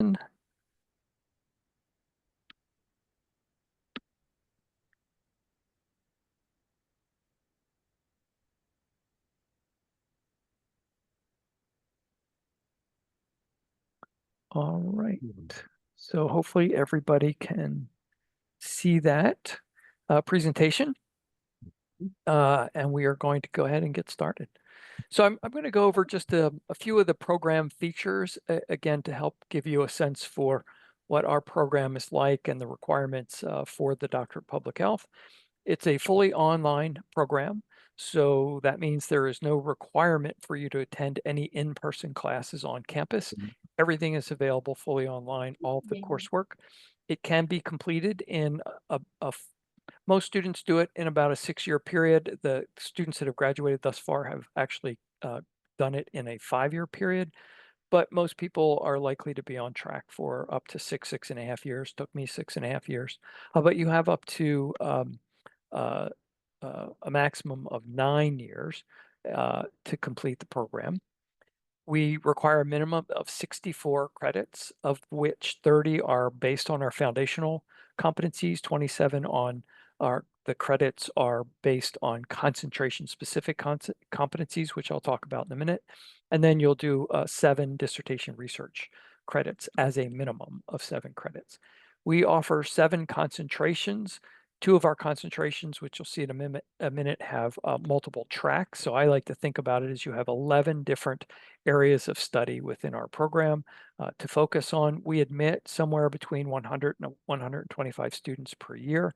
All right. So hopefully everybody can see that presentation. And we are going to go ahead and get started. So I'm going to go over just a few of the program features, again, to help give you a sense for what our program is like and the requirements for the Doctorate of Public Health. It's a fully online program, so that means there is no requirement for you to attend any in-person classes on campus. Everything is available fully online, all of the coursework. It can be completed in most students do it in about a 6-year period. The students that have graduated thus far have actually done it in a 5-year period, but most people are likely to be on track for up to 6.5 years. Took me 6.5 years. But you have up to a maximum of 9 years to complete the program. We require a minimum of 64 credits, of which 30 are based on our foundational competencies, 27 on the credits are based on concentration-specific competencies, which I'll talk about in a minute. And then you'll do 7 dissertation research credits as a minimum of 7 credits. We offer 7 concentrations. 2 of our concentrations, which you'll see in a minute, have multiple tracks. So I like to think about it as you have 11 different areas of study within our program to focus on. We admit somewhere between 100 and 125 students per year.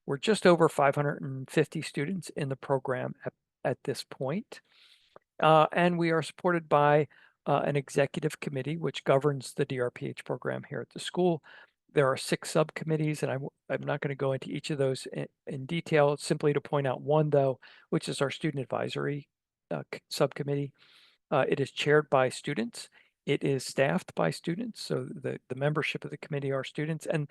We're just over 550 students in the program at this point. And we are supported by an executive committee, which governs the DrPH program here at the school. There are 6 subcommittees, and I'm not going to go into each of those in detail, simply to point out one, though, which is our student advisory subcommittee. It is chaired by students. It is staffed by students. So the membership of the committee are students. And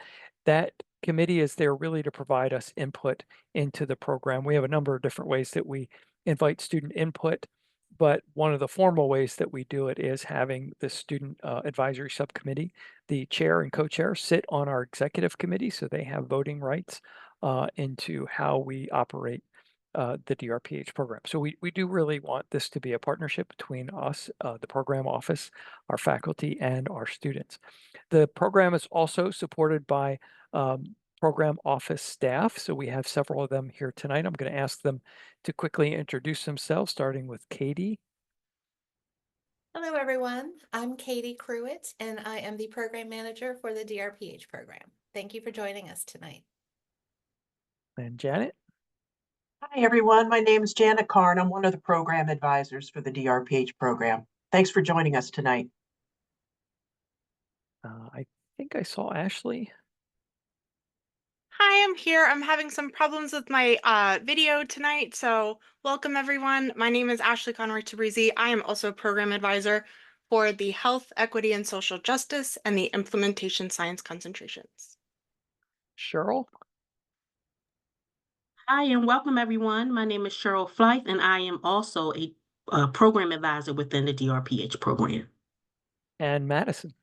that committee is there really to provide us input into the program. We have a number of different ways that we invite student input, but one of the formal ways that we do it is having the student advisory subcommittee, the chair and co-chair, sit on our executive committee, so they have voting rights into how we operate the DrPH program. So we do really want this to be a partnership between us, the program office, our faculty, and our students. The program is also supported by program office staff. So we have several of them here tonight. I'm going to ask them to quickly introduce themselves, starting with Katie. Hello, everyone. I'm Katie Cruitt, and I am the program manager for the DrPH program. Thank you for joining us tonight. And Janet. Hi, everyone. My name is Janet Karn. I'm one of the program advisors for the DrPH program. Thanks for joining us tonight. I think I saw Ashley. Hi, I'm here. I'm having some problems with my video tonight, so welcome everyone. My name is Ashley Conroy Tabrizi. I am also a program advisor for the Health, Equity, and Social Justice and the Implementation Science concentrations. Cheryl. Hi, and welcome everyone. My name is Cheryl Flythe, and I am also a program advisor within the DrPH program. And Madison.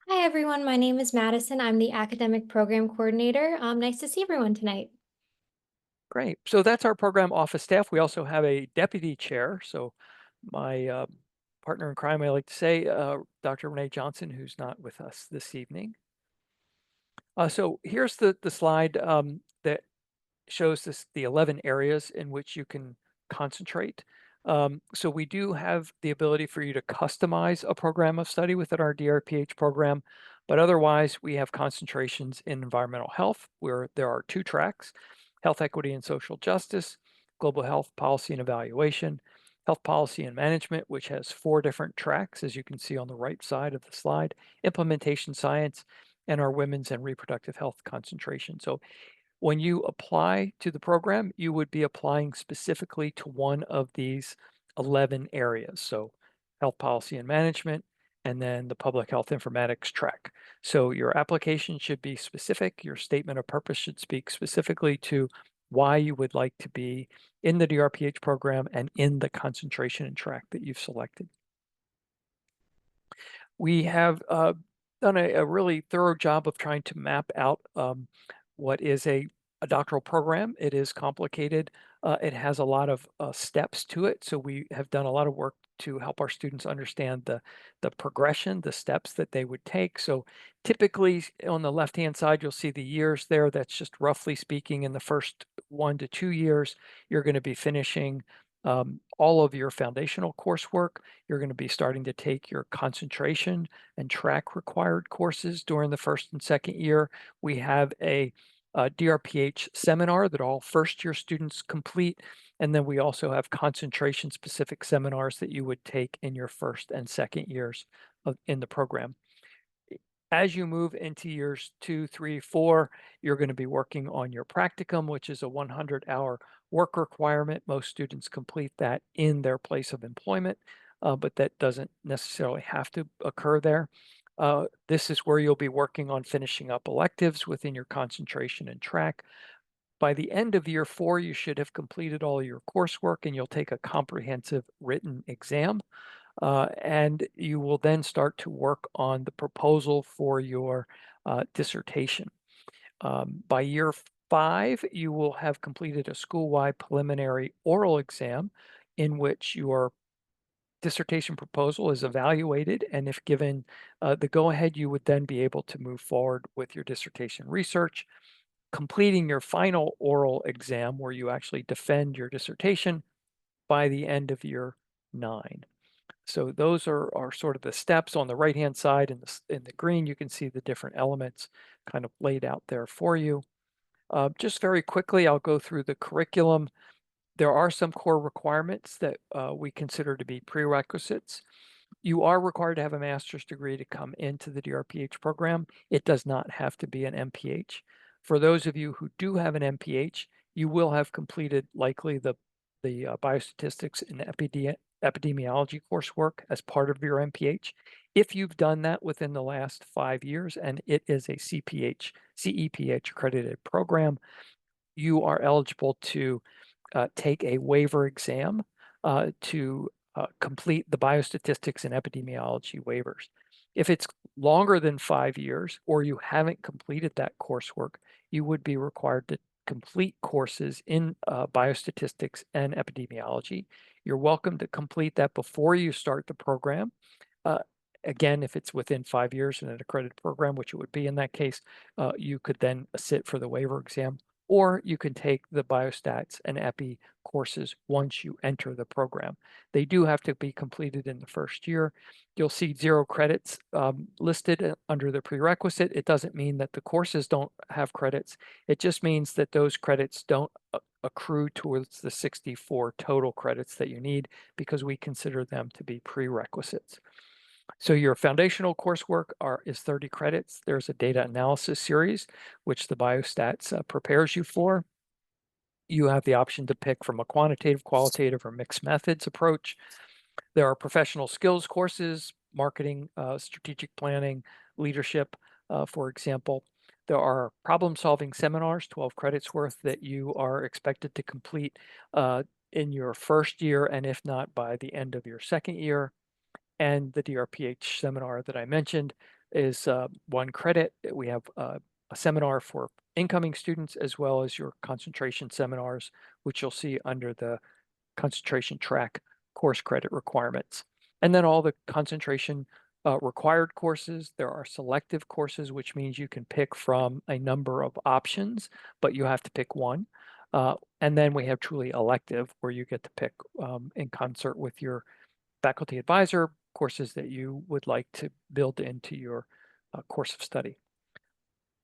Hi, everyone. My name is Madison. I'm the Academic Program Coordinator. Nice to see everyone tonight. Great. So that's our program office staff. We also have a deputy chair. So my partner in crime, I like to say, Dr. Renee Johnson, who's not with us this evening. So here's the slide that shows the 11 areas in which you can concentrate. So we do have the ability for you to customize a program of study within our DrPH program, but otherwise we have concentrations in environmental health, where there are 2 tracks: health equity and social justice, global health policy and evaluation, health policy and management, which has 4 different tracks, as you can see on the right side of the slide, implementation science, and our women's and reproductive health concentration. So when you apply to the program, you would be applying specifically to one of these 11 areas. So health policy and management, and then the public health informatics track. So your application should be specific. Your statement of purpose should speak specifically to why you would like to be in the DrPH program and in the concentration and track that you've selected. We have done a really thorough job of trying to map out what is a doctoral program. It is complicated. It has a lot of steps to it. So we have done a lot of work to help our students understand the progression, the steps that they would take. So typically on the left-hand side, you'll see the years there. That's just roughly speaking, in the first 1 to 2 years, you're going to be finishing all of your foundational coursework. You're going to be starting to take your concentration and track required courses during the first and second year. We have a DrPH seminar that all first year students complete. And then we also have concentration specific seminars that you would take in your first and second years in the program. As you move into years 2, 3, 4, you're going to be working on your practicum, which is a 100-hour work requirement. Most students complete that in their place of employment, but that doesn't necessarily have to occur there. This is where you'll be working on finishing up electives within your concentration and track. By the end of year 4, you should have completed all your coursework and you'll take a comprehensive written exam. And you will then start to work on the proposal for your dissertation. By year 5, you will have completed a school-wide preliminary oral exam in which your dissertation proposal is evaluated, and if given the go-ahead, you would then be able to move forward with your dissertation research, completing your final oral exam where you actually defend your dissertation by the end of year 9. So those are sort of the steps. On the right-hand side in the green, you can see the different elements kind of laid out there for you. Just very quickly, I'll go through the curriculum. There are some core requirements that we consider to be prerequisites. You are required to have a master's degree to come into the DrPH program. It does not have to be an MPH. For those of you who do have an MPH, you will have completed likely the biostatistics and epidemiology coursework as part of your MPH. If you've done that within the last 5 years and it is a CEPH accredited program, you are eligible to take a waiver exam to complete the biostatistics and epidemiology waivers. If it's longer than 5 years or you haven't completed that coursework, you would be required to complete courses in biostatistics and epidemiology. You're welcome to complete that before you start the program. Again, if it's within 5 years in an accredited program, which it would be in that case, you could then sit for the waiver exam, or you can take the biostats and epi courses once you enter the program. They do have to be completed in the first year. You'll see 0 credits listed under the prerequisite. It doesn't mean that the courses don't have credits. It just means that those credits don't accrue towards the 64 total credits that you need because we consider them to be prerequisites. So your foundational coursework is 30 credits. There's a data analysis series, which the biostats prepares you for. You have the option to pick from a quantitative, qualitative, or mixed methods approach. There are professional skills courses, marketing, strategic planning, leadership, for example. There are problem-solving seminars, 12 credits worth, that you are expected to complete in your first year, and if not, by the end of your second year. And the DrPH seminar that I mentioned is 1 credit. We have a seminar for incoming students as well as your concentration seminars, which you'll see under the concentration track course credit requirements. And then all the concentration required courses. There are selective courses, which means you can pick from a number of options, but you have to pick one. And then we have truly elective, where you get to pick in concert with your faculty advisor courses that you would like to build into your course of study.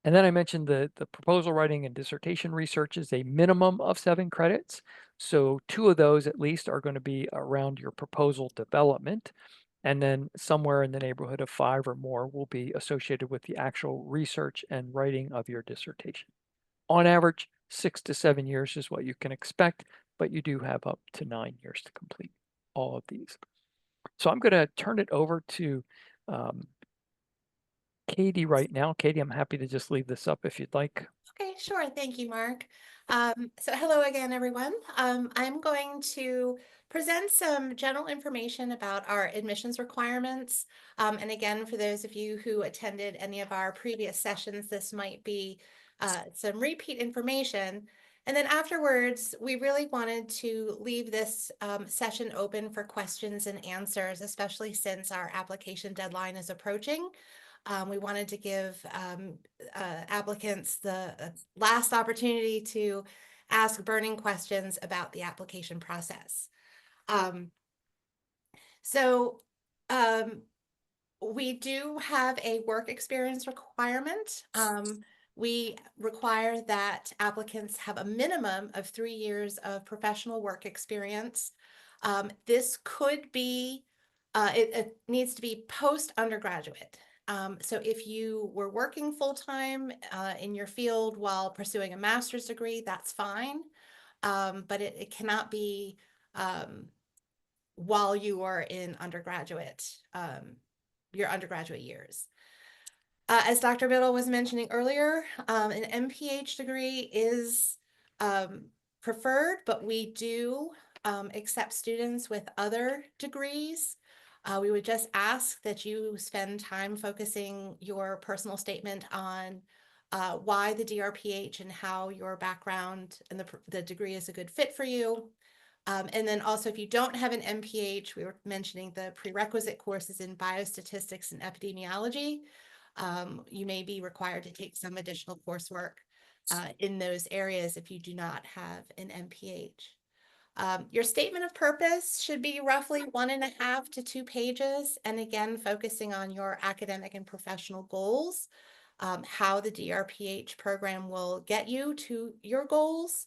And then I mentioned the proposal writing and dissertation research is a minimum of 7 credits. So 2 of those at least are going to be around your proposal development. And then somewhere in the neighborhood of 5 or more will be associated with the actual research and writing of your dissertation. On average, 6 to 7 years is what you can expect, but you do have up to 9 years to complete all of these. So I'm going to turn it over to Katie right now. Katie, I'm happy to just leave this up if you'd like. Okay, Sure. Thank you, Mark. So hello again, everyone. I'm going to present some general information about our admissions requirements. And again, for those of you who attended any of our previous sessions, this might be some repeat information. And then afterwards, we really wanted to leave this session open for questions and answers, especially since our application deadline is approaching. We wanted to give applicants the last opportunity to ask burning questions about the application process. So we do have a work experience requirement. We require that applicants have a minimum of 3 years of professional work experience. This could be, it needs to be post-undergraduate. So if you were working full-time in your field while pursuing a master's degree, that's fine. But it cannot be while you are in undergraduate, your undergraduate years. As Dr. Biddle was mentioning earlier, an MPH degree is preferred, but we do accept students with other degrees. We would just ask that you spend time focusing your personal statement on why the DrPH and how your background and the degree is a good fit for you. And then also, if you don't have an MPH, we were mentioning the prerequisite courses in biostatistics and epidemiology. You may be required to take some additional coursework in those areas if you do not have an MPH. Your statement of purpose should be roughly 1.5 to 2 pages, and again, focusing on your academic and professional goals, how the DrPH program will get you to your goals.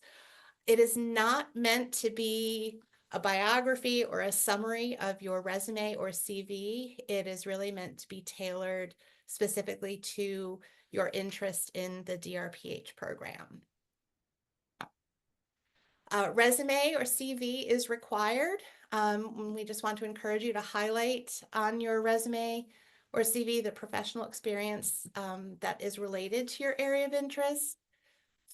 It is not meant to be a biography or a summary of your resume or CV. It is really meant to be tailored specifically to your interest in the DrPH program. Resume or CV is required. We just want to encourage you to highlight on your resume or CV the professional experience that is related to your area of interest.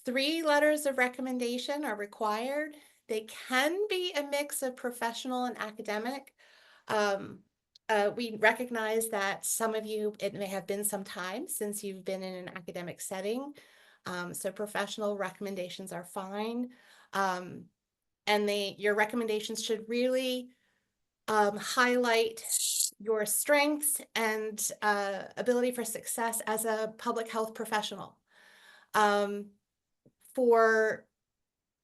3 letters of recommendation are required. They can be a mix of professional and academic. We recognize that some of you, it may have been some time since you've been in an academic setting. So professional recommendations are fine. And your recommendations should really highlight your strengths and ability for success as a public health professional. For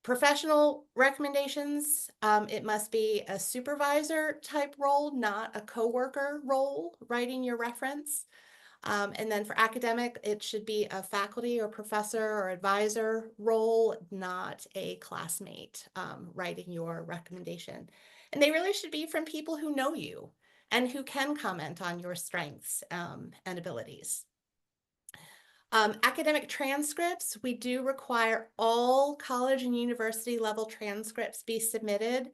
professional recommendations, it must be a supervisor type role, not a coworker role, writing your reference. And then for academic, it should be a faculty or professor or advisor role, not a classmate writing your recommendation. And they really should be from people who know you and who can comment on your strengths and abilities. Academic transcripts, we do require all college and university level transcripts be submitted,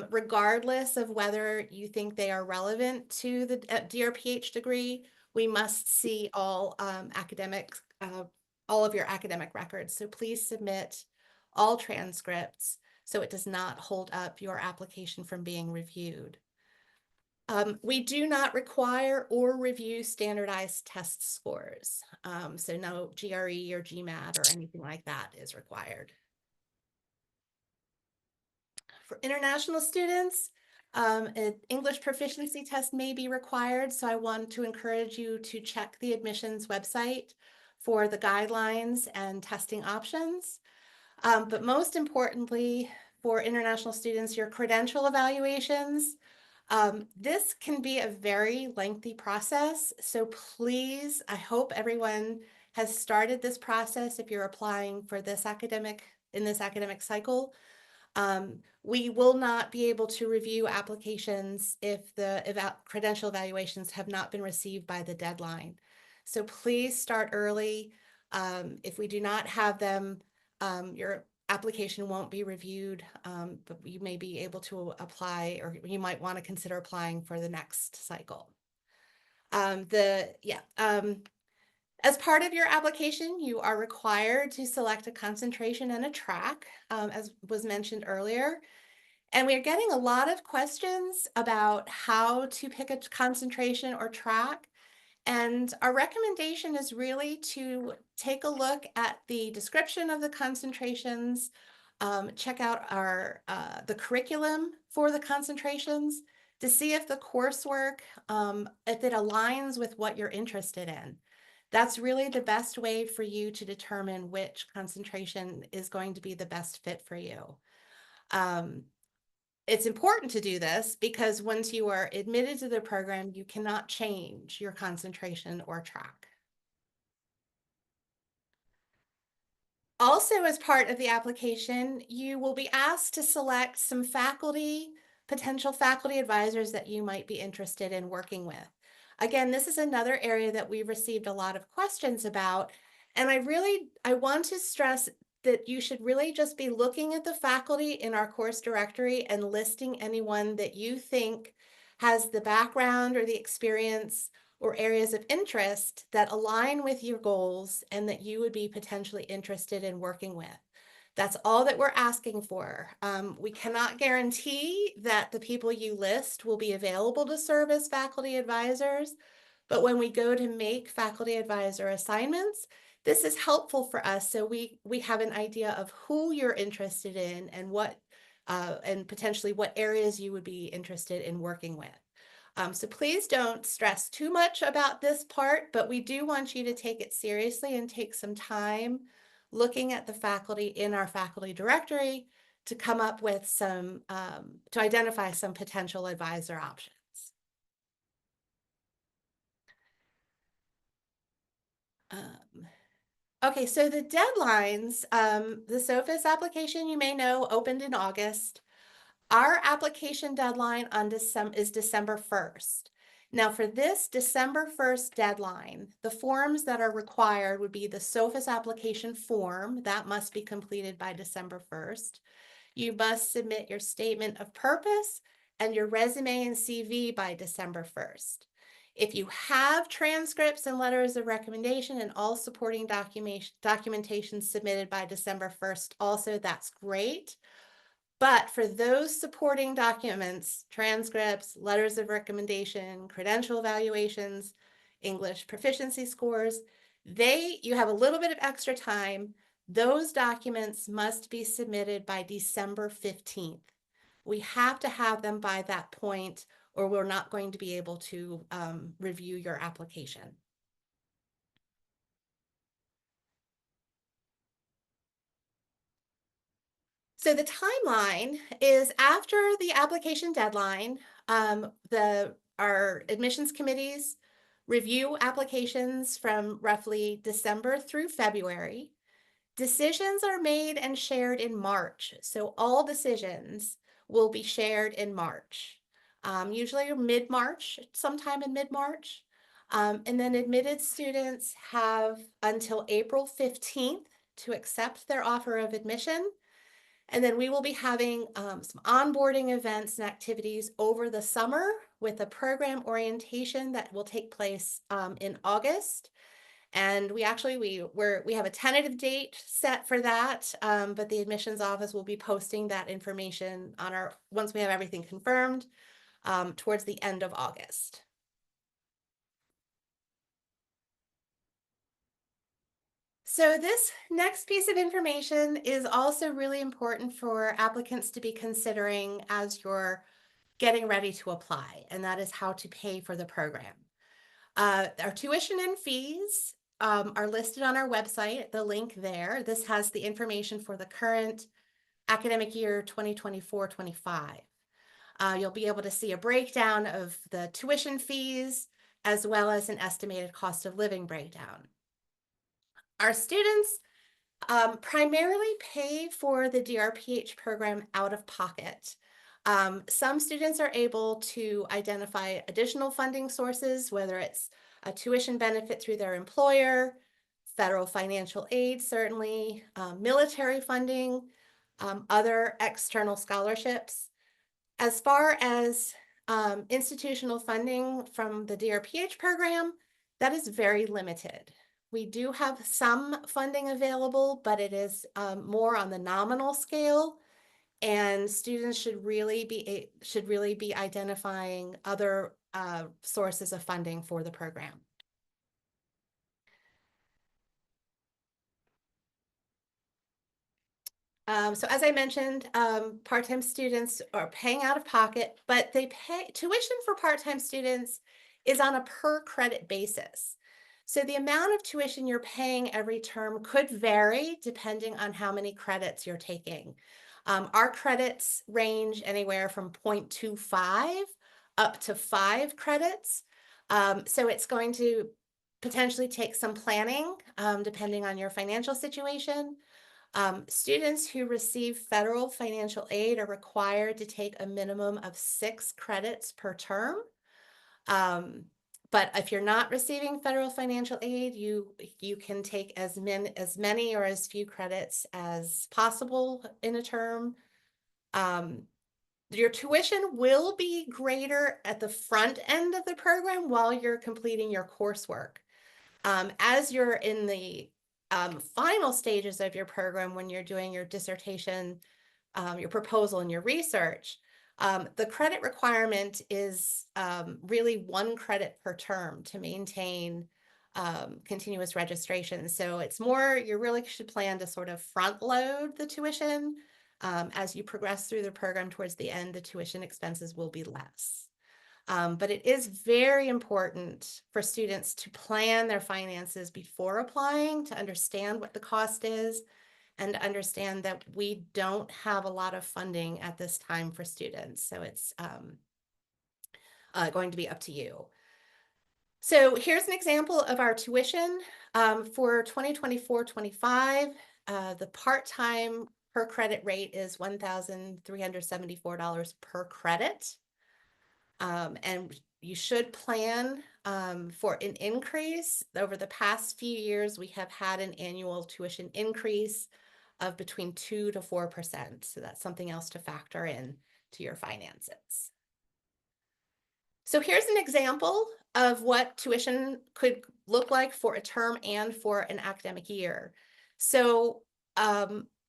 regardless of whether you think they are relevant to the DrPH degree. We must see all all of your academic records. So please submit all transcripts so it does not hold up your application from being reviewed. We do not require or review standardized test scores. So no GRE or GMAT or anything like that is required. For international students, an English proficiency test may be required. So I want to encourage you to check the admissions website for the guidelines and testing options. But most importantly, for international students, your credential evaluations. This can be a very lengthy process, so please, I hope everyone has started this process if you're applying for this in this academic cycle. We will not be able to review applications if the credential evaluations have not been received by the deadline. So please start early. If we do not have them, your application won't be reviewed, but you may be able to apply, or you might want to consider applying for the next cycle. As part of your application, you are required to select a concentration and a track, as was mentioned earlier. And we're getting a lot of questions about how to pick a concentration or track. And our recommendation is really to take a look at the description of the concentrations, check out the curriculum for the concentrations to see if the coursework, if it aligns with what you're interested in. That's really the best way for you to determine which concentration is going to be the best fit for you. It's important to do this because once you are admitted to the program, you cannot change your concentration or track. Also, as part of the application, you will be asked to select some potential faculty advisors that you might be interested in working with. Again, this is another area that we've received a lot of questions about, and I want to stress that you should really just be looking at the faculty in our course directory and listing anyone that you think has the background or the experience or areas of interest that align with your goals and that you would be potentially interested in working with. That's all that we're asking for. We cannot guarantee that the people you list will be available to serve as faculty advisors, but when we go to make faculty advisor assignments, this is helpful for us so we have an idea of who you're interested in and and potentially what areas you would be interested in working with. So please don't stress too much about this part, but we do want you to take it seriously and take some time looking at the faculty in our faculty directory to come up with to identify some potential advisor options. Okay, so the deadlines, the SOFIS application, you may know, opened in August. Our application deadline is December 1st. Now for this December 1st deadline, the forms that are required would be the SOFIS application form that must be completed by December 1st. You must submit your statement of purpose and your resume and CV by December 1st. If you have transcripts and letters of recommendation and all supporting documentation submitted by December 1st, also that's great. But for those supporting documents, transcripts, letters of recommendation, credential evaluations, English proficiency scores, you have a little bit of extra time. Those documents must be submitted by December 15th. We have to have them by that point, or we're not going to be able to review your application. So the timeline is after the application deadline, our admissions committees review applications from roughly December through February. Decisions are made and shared in March. So all decisions will be shared in March, usually mid-March, sometime in mid-March. And then admitted students have until April 15th to accept their offer of admission. And then we will be having some onboarding events and activities over the summer with a program orientation that will take place in August. And we have a tentative date set for that, but the admissions office will be posting that information once we have everything confirmed towards the end of August. So this next piece of information is also really important for applicants to be considering as you're getting ready to apply, and that is how to pay for the program. Our tuition and fees are listed on our website, the link there. This has the information for the current academic year 2024-25. You'll be able to see a breakdown of the tuition fees as well as an estimated cost of living breakdown. Our students primarily pay for the DrPH program out of pocket. Some students are able to identify additional funding sources, whether it's a tuition benefit through their employer, federal financial aid, certainly, military funding, other external scholarships. As far as institutional funding from the DrPH program, that is very limited. We do have some funding available, but it is more on the nominal scale. And students should really be identifying other sources of funding for the program. So as I mentioned, part-time students are paying out of pocket, but they pay tuition for part-time students is on a per credit basis. So the amount of tuition you're paying every term could vary depending on how many credits you're taking. Our credits range anywhere from 0.25 up to 5 credits. So it's going to potentially take some planning depending on your financial situation. Students who receive federal financial aid are required to take a minimum of 6 credits per term. But if you're not receiving federal financial aid, you can take as many or as few credits as possible in a term. Your tuition will be greater at the front end of the program while you're completing your coursework. As you're in the final stages of your program, when you're doing your dissertation, your proposal and your research, the credit requirement is really 1 credit per term to maintain continuous registration. So it's more, you really should plan to sort of front load the tuition. As you progress through the program towards the end, the tuition expenses will be less. But it is very important for students to plan their finances before applying, to understand what the cost is, and to understand that we don't have a lot of funding at this time for students. So it's going to be up to you. So here's an example of our tuition for 2024-25. The part-time per credit rate is $1,374 per credit. And you should plan for an increase. Over the past few years, we have had an annual tuition increase of between 2 to 4%. So that's something else to factor in to your finances. So here's an example of what tuition could look like for a term and for an academic year. So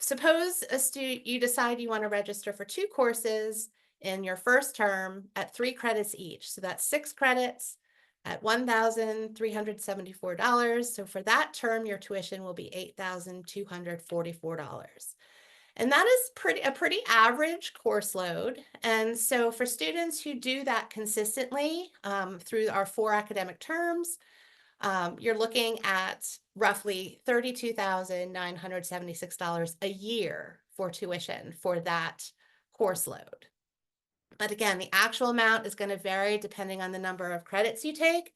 suppose you decide you want to register for 2 courses in your first term at 3 credits each. So that's 6 credits at $1,374. So for that term, your tuition will be $8,244. And that is a pretty average course load. And so for students who do that consistently through our 4 academic terms, you're looking at roughly $32,976 a year for tuition for that course load. But again, the actual amount is going to vary depending on the number of credits you take.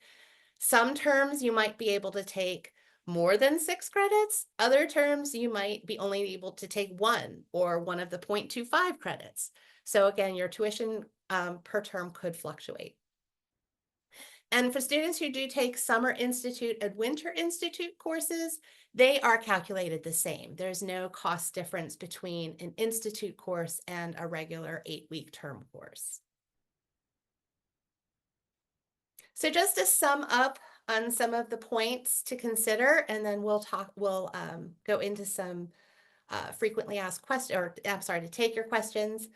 Some terms you might be able to take more than 6 credits. Other terms you might be only able to take 1 or one of the 0.25 credits. So again, your tuition per term could fluctuate. And for students who do take Summer Institute and Winter Institute courses, they are calculated the same. There's no cost difference between an institute course and a regular 8-week term course. So just to sum up on some of the points to consider, and then we'll go into some frequently asked questions, or I'm sorry, to take your questions.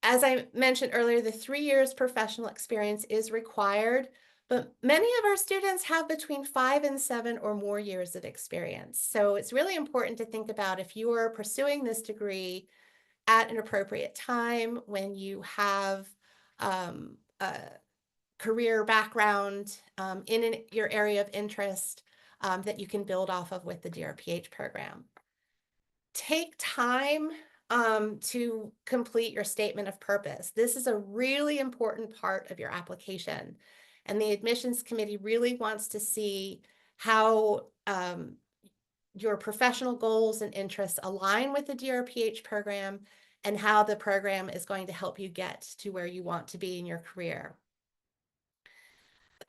As I mentioned earlier, the 3 years professional experience is required, but many of our students have between 5 and 7 or more years of experience. So it's really important to think about if you are pursuing this degree at an appropriate time when you have a career background in your area of interest that you can build off of with the DrPH program. Take time to complete your statement of purpose. This is a really important part of your application. And the admissions committee really wants to see how your professional goals and interests align with the DrPH program and how the program is going to help you get to where you want to be in your career.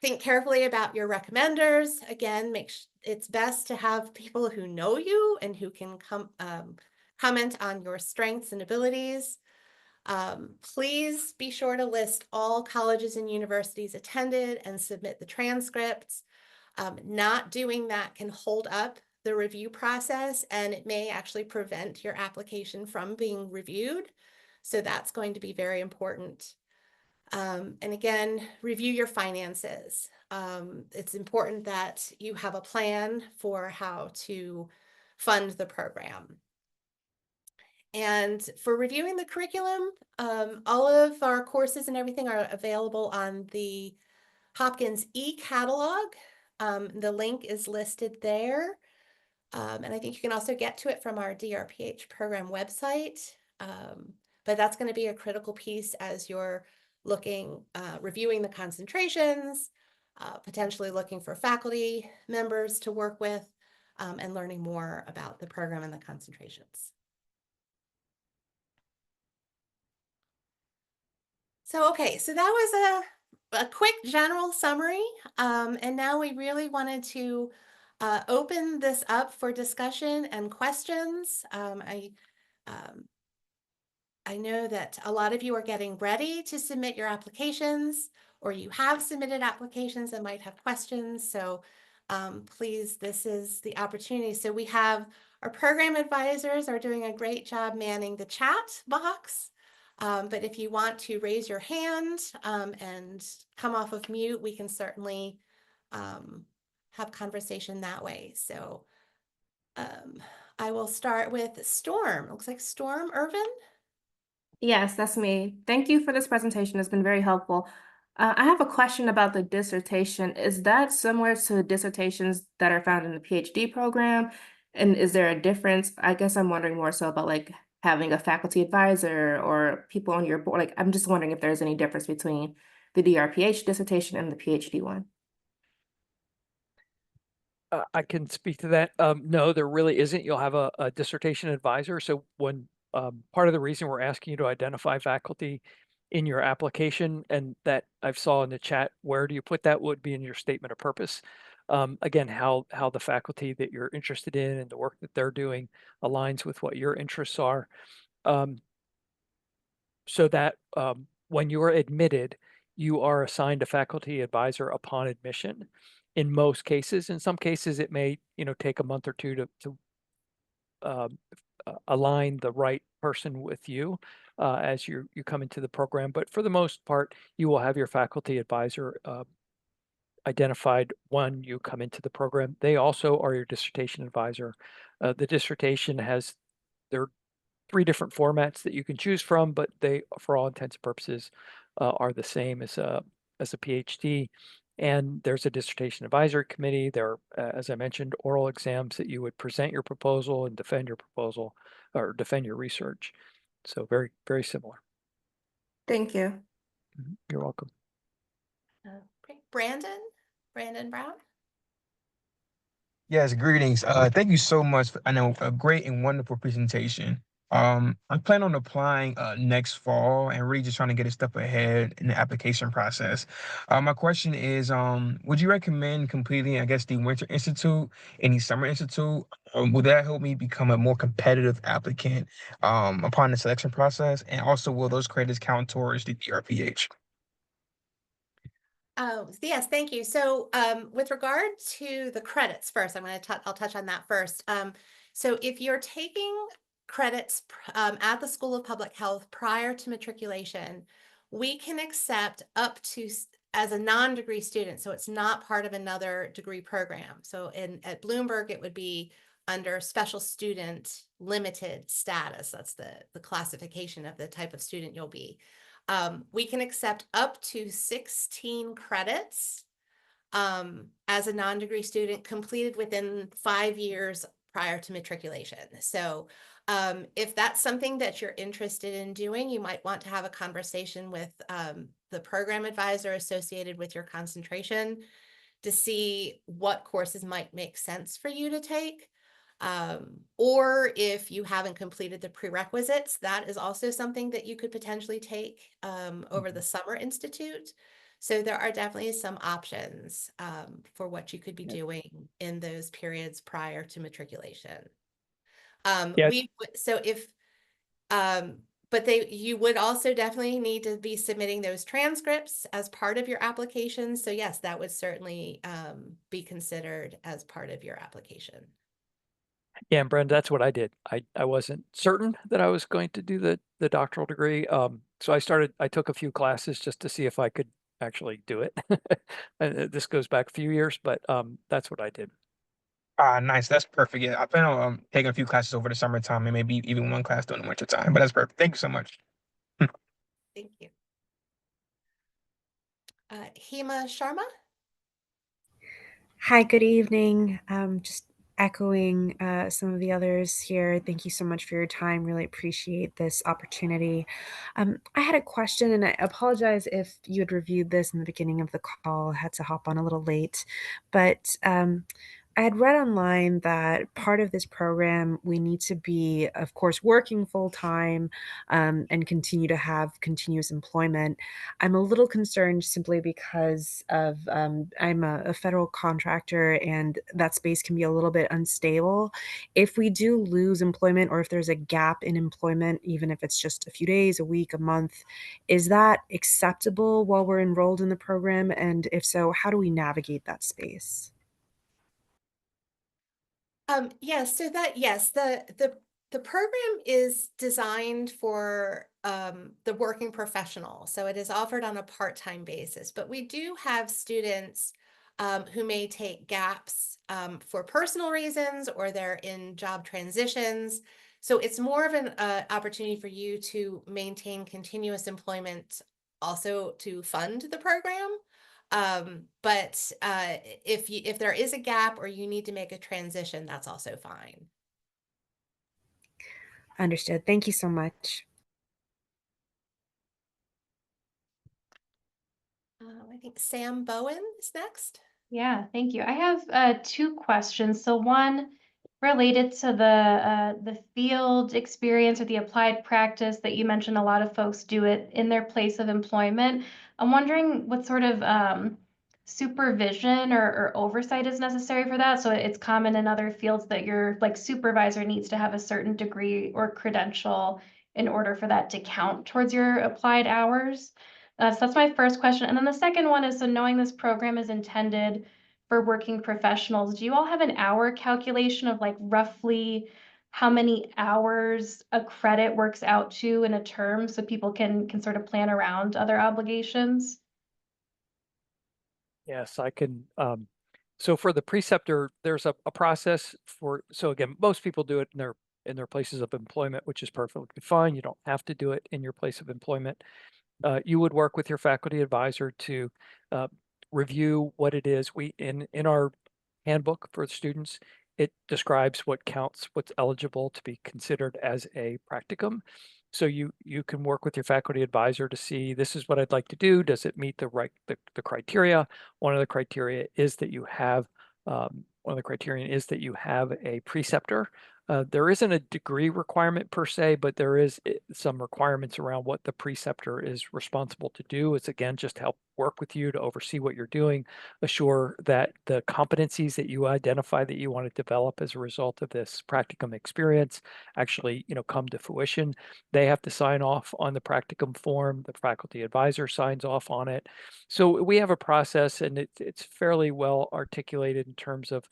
Think carefully about your recommenders. Again, it's best to have people who know you and who can comment on your strengths and abilities. Please be sure to list all colleges and universities attended and submit the transcripts. Not doing that can hold up the review process, and it may actually prevent your application from being reviewed. So that's going to be very important. And again, review your finances. It's important that you have a plan for how to fund the program. And for reviewing the curriculum, all of our courses and everything are available on the Hopkins e-catalog. The link is listed there. And I think you can also get to it from our DrPH program website. But that's going to be a critical piece as you're looking, reviewing the concentrations, potentially looking for faculty members to work with, and learning more about the program and the concentrations. So, okay, so that was a quick general summary. And now we really wanted to open this up for discussion and questions. I know that a lot of you are getting ready to submit your applications, or you have submitted applications and might have questions. So please, this is the opportunity. So we have our program advisors are doing a great job manning the chat box. But if you want to raise your hand and come off of mute, we can certainly have conversation that way. So I will start with Storm. Looks like Storm Irvin. Yes, that's me. Thank you for this presentation. It's been very helpful. I have a question about the dissertation. Is that similar to dissertations that are found in the PhD program? And is there a difference? I guess I'm wondering more so about like having a faculty advisor or people on your board. Like, I'm just wondering if there's any difference between the DrPH dissertation and the PhD one. I can speak to that. No, there really isn't. You'll have a dissertation advisor. So when part of the reason we're asking you to identify faculty in your application, and that I've saw in the chat, where do you put that would be in your statement of purpose. Again, how the faculty that you're interested in and the work that they're doing aligns with what your interests are. So that when you are admitted, you are assigned a faculty advisor upon admission. In most cases, in some cases, it may take a month or two to align the right person with you as you come into the program. But for the most part, you will have your faculty advisor identified when you come into the program. They also are your dissertation advisor. The dissertation has their 3 different formats that you can choose from, but they, for all intents and purposes, are the same as a PhD. And there's a dissertation advisory committee. There are, as I mentioned, oral exams that you would present your proposal and defend your proposal or defend your research. So very, very similar. Thank you. You're welcome. Great. Brandon Brown. Yes, greetings. Thank you so much for, I know, a great and wonderful presentation. I plan on applying next fall and really just trying to get a step ahead in the application process. My question is, would you recommend completing, I guess, the Winter Institute and the Summer Institute? Will that help me become a more competitive applicant upon the selection process? And also, will those credits count towards the DrPH? Oh, yes, thank you. So with regard to the credits first, I'll touch on that first. So if you're taking credits at the School of Public Health prior to matriculation, we can accept up to as a non-degree student. So it's not part of another degree program. So at Bloomberg, it would be under special student limited status. That's the classification of the type of student you'll be. We can accept up to 16 credits as a non-degree student completed within 5 years prior to matriculation. So if that's something that you're interested in doing, you might want to have a conversation with the program advisor associated with your concentration to see what courses might make sense for you to take. Or if you haven't completed the prerequisites, that is also something that you could potentially take over the Summer Institute. So there are definitely some options for what you could be doing in those periods prior to matriculation. Yeah. So if But you would also definitely need to be submitting those transcripts as part of your application. So yes, that would certainly be considered as part of your application. Yeah, and Brenda, that's what I did. I wasn't certain that I was going to do the doctoral degree. So I took a few classes just to see if I could actually do it. And this goes back a few years, but that's what I did. Ah, nice. That's perfect. Yeah, I plan on taking a few classes over the summertime and maybe even one class during the winter time. But that's perfect. Thank you so much. Thank you. Hema Sharma? Hi, good evening. Just echoing some of the others here. Thank you so much for your time. Really appreciate this opportunity. I had a question, and I apologize if you had reviewed this in the beginning of the call. I had to hop on a little late, but I had read online that part of this program, we need to be, of course, working full time and continue to have continuous employment. I'm a little concerned simply because of I'm a federal contractor and that space can be a little bit unstable. If we do lose employment or if there's a gap in employment, even if it's just a few days, a week, a month, is that acceptable while we're enrolled in the program? And if so, how do we navigate that space? Yes, so yes, the program is designed for the working professional. So it is offered on a part-time basis, but we do have students who may take gaps for personal reasons or they're in job transitions. So it's more of an opportunity for you to maintain continuous employment, also to fund the program. But if there is a gap or you need to make a transition, that's also fine. Understood. Thank you so much. I think Sam Bowen is next. Yeah, thank you. I have two questions. So one related to the field experience or the applied practice that you mentioned a lot of folks do it in their place of employment. I'm wondering what sort of supervision or oversight is necessary for that. So it's common in other fields that your like supervisor needs to have a certain degree or credential in order for that to count towards your applied hours. So that's my first question. And then the second one is, so knowing this program is intended for working professionals, do you all have an hour calculation of like roughly how many hours a credit works out to in a term so people can sort of plan around other obligations? Yes, I can. So for the preceptor, there's a process for, so again, most people do it in their places of employment, which is perfectly fine. You don't have to do it in your place of employment. You would work with your faculty advisor to review what it is. In our handbook for students, it describes what counts, what's eligible to be considered as a practicum. So you can work with your faculty advisor to see, this is what I'd like to do. Does it meet the criteria? One of the criteria is that you have one of the criterion is that you have a preceptor. There isn't a degree requirement per se, but there is some requirements around what the preceptor is responsible to do. It's again, just help work with you to oversee what you're doing, assure that the competencies that you identify that you want to develop as a result of this practicum experience actually, come to fruition. They have to sign off on the practicum form. The faculty advisor signs off on it. So we have a process, and it's fairly well articulated in terms of,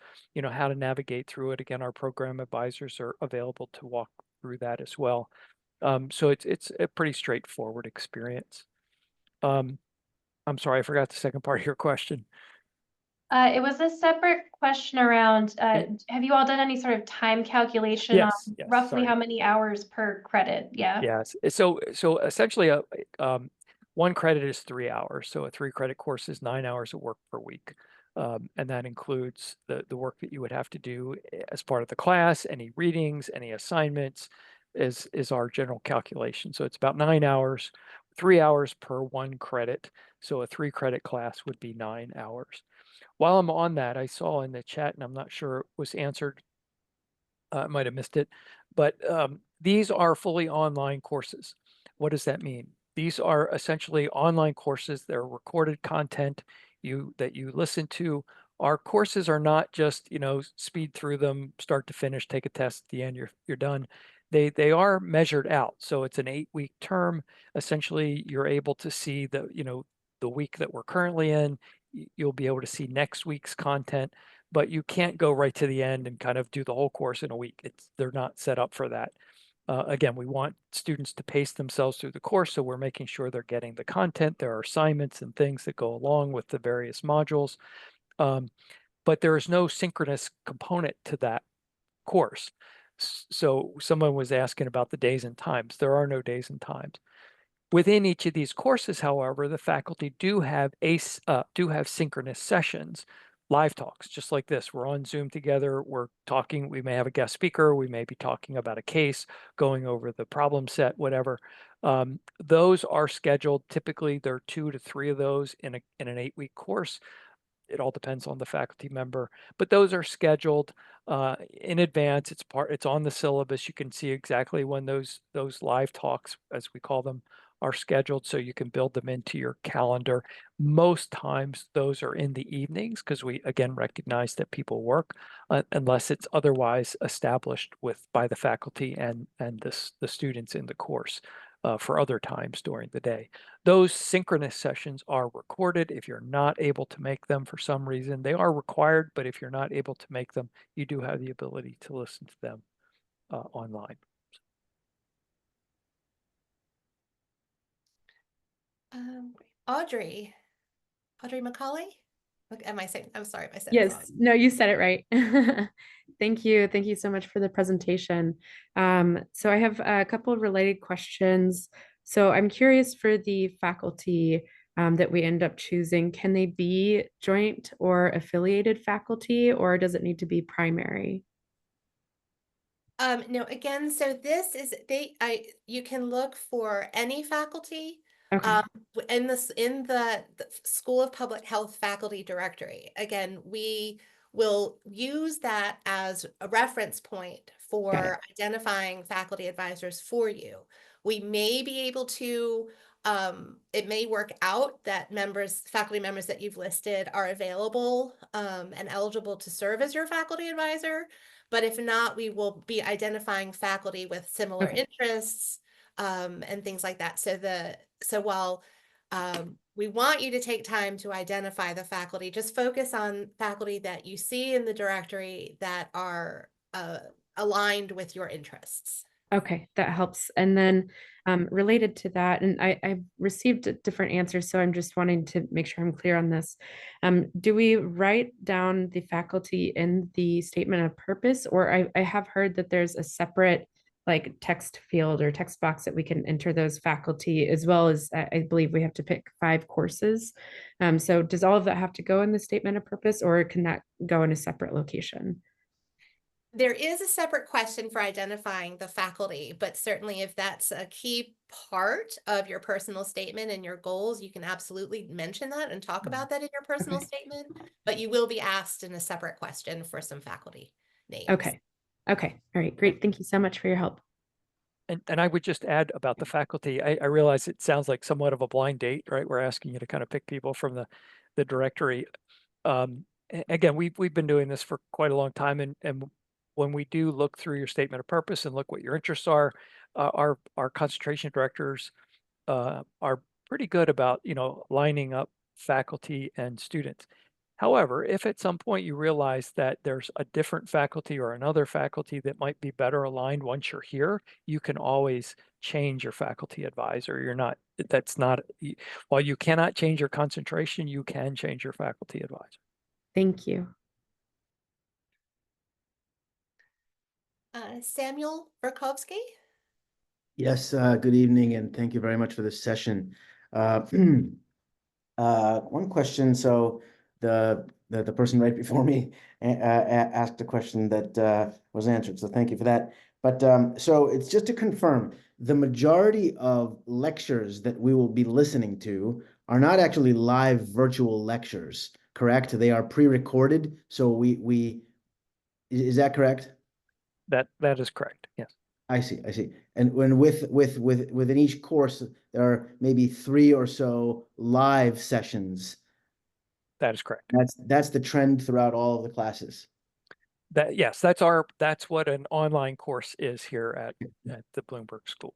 how to navigate through it. Again, our program advisors are available to walk through that as well. So it's a pretty straightforward experience. I'm sorry, I forgot the second part of your question. It was a separate question around, have you all done any sort of time calculation on Yes, roughly sorry. how many hours per credit? Yeah. Yes. So essentially, one credit is 3 hours. So a 3-credit course is 9 hours of work per week. And that includes the work that you would have to do as part of the class, any readings, any assignments is our general calculation. So it's about 9 hours, 3 hours per 1 credit. So a 3-credit class would be 9 hours. While I'm on that, I saw in the chat, and I'm not sure it was answered, I might have missed it, but these are fully online courses. What does that mean? These are essentially online courses. They're recorded content that you listen to. Our courses are not just, speed through them, start to finish, take a test at the end, you're done. they are measured out. So it's an 8-week term. Essentially, you're able to see the week that we're currently in. You'll be able to see next week's content, but you can't go right to the end and kind of do the whole course in a week. They're not set up for that. Again, we want students to pace themselves through the course, so we're making sure they're getting the content. There are assignments and things that go along with the various modules, but there is no synchronous component to that course. So someone was asking about the days and times. There are no days and times. Within each of these courses, however, the faculty do have synchronous sessions, live talks, just like this. We're on Zoom together, we're talking, we may have a guest speaker, we may be talking about a case, going over the problem set, whatever. Those are scheduled. Typically, there are 2 to 3 of those in an 8-week course. It all depends on the faculty member, but those are scheduled in advance. It's on the syllabus. You can see exactly when those live talks, as we call them, are scheduled, so you can build them into your calendar. Most times those are in the evenings, because we again recognize that people work unless it's otherwise established by the faculty and the students in the course for other times during the day. Those synchronous sessions are recorded. If you're not able to make them for some reason, they are required, but if you're not able to make them, you do have the ability to listen to them online. Audrey Macaulay? Am I saying, I'm sorry if I said it wrong. Yes, no, you said it right. Thank you. Thank you so much for the presentation. So I have a couple of related questions. So I'm curious for the faculty that we end up choosing, can they be joint or affiliated faculty, or does it need to be primary? No, again, so this is, you can look for any faculty Okay. in the School of Public Health faculty directory. Again, we will use that as a reference point for identifying faculty advisors for you. We may be able to, it may work out that faculty members that you've listed are available and eligible to serve as your faculty advisor. But if not, we will be identifying faculty with similar interests and things like that. So while we want you to take time to identify the faculty, just focus on faculty that you see in the directory that are aligned with your interests. Okay, that helps. And then related to that, and I've received different answers, so I'm just wanting to make sure I'm clear on this. Do we write down the faculty in the statement of purpose, or I have heard that there's a separate like text field or text box that we can enter those faculty, as well as I believe we have to pick 5 courses. So does all of that have to go in the statement of purpose, or can that go in a separate location? There is a separate question for identifying the faculty, but certainly if that's a key part of your personal statement and your goals, you can absolutely mention that and talk about that in your personal statement, but you will be asked in a separate question for some faculty names. Okay. Okay. All right. Great. Thank you so much for your help. And I would just add about the faculty, I realize it sounds like somewhat of a blind date, right? We're asking you to kind of pick people from the directory. Again, we've been doing this for quite a long time, and when we do look through your statement of purpose and look what your interests are, our concentration directors are pretty good about lining up faculty and students. However, if at some point you realize that there's a different faculty or another faculty that might be better aligned once you're here, you can always change your faculty advisor. While you cannot change your concentration, you can change your faculty advisor. Thank you. Samuel Verkovsky? Yes, good evening, and thank you very much for this session. One question. So the person right before me asked a question that was answered. So thank you for that. But so it's just to confirm, the majority of lectures that we will be listening to are not actually live virtual lectures, correct? They are pre-recorded. So is that correct? That is correct. Yes. I see. And when within each course, there are maybe 3 or so live sessions. That is correct. That's the trend throughout all of the classes. Yes, that's what an online course is here at the Bloomberg School.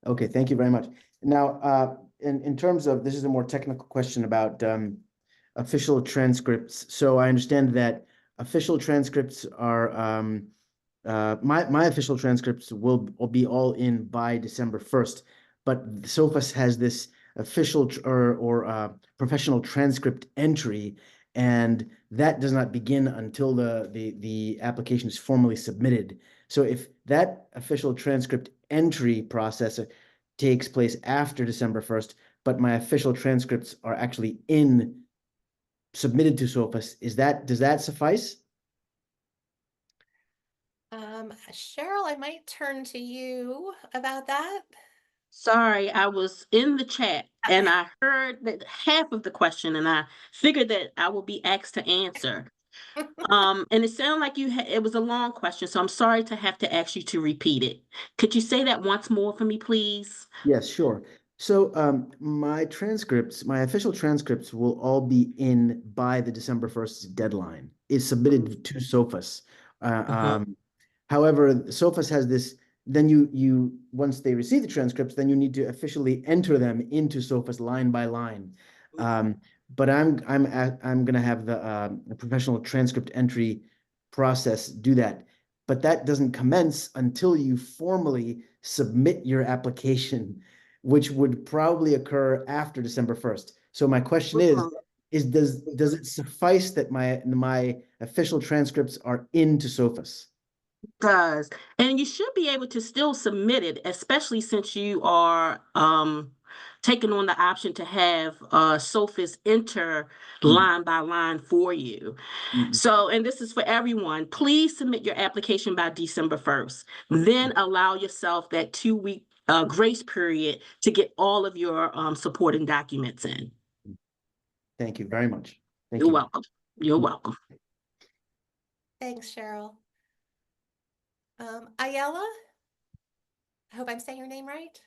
Okay, thank you very much. Now, in terms of, this is a more technical question about official transcripts. So I understand that official transcripts are, my official transcripts will be all in by December 1st, but SOFAS has this official or professional transcript entry, and that does not begin until the application is formally submitted. So if that official transcript entry process takes place after December 1st, but my official transcripts are actually submitted to SOFAS, does that suffice? Cheryl, I might turn to you about that. Sorry, I was in the chat and I heard that half of the question and I figured that I will be asked to answer. And it sounded like it was a long question, so I'm sorry to have to ask you to repeat it. Could you say that once more for me, please? Yes, sure. So my official transcripts will all be in by the December 1st deadline. Is submitted to SOFAS. However, SOFAS has this, then you once they receive the transcripts, then you need to officially enter them into SOFAS line by line. But I'm gonna have the professional transcript entry process do that. But that doesn't commence until you formally submit your application, which would probably occur after December 1st. So my question is does it suffice that my official transcripts are into SOFAS? Does. And you should be able to still submit it, especially since you are taking on the option to have SOFAS enter line by line for you. So, and this is for everyone, please submit your application by December 1st. Then allow yourself that 2-week grace period to get all of your supporting documents in. Thank you very much. You're welcome. You're welcome. Thanks, Cheryl. Ayala, I hope I'm saying your name right.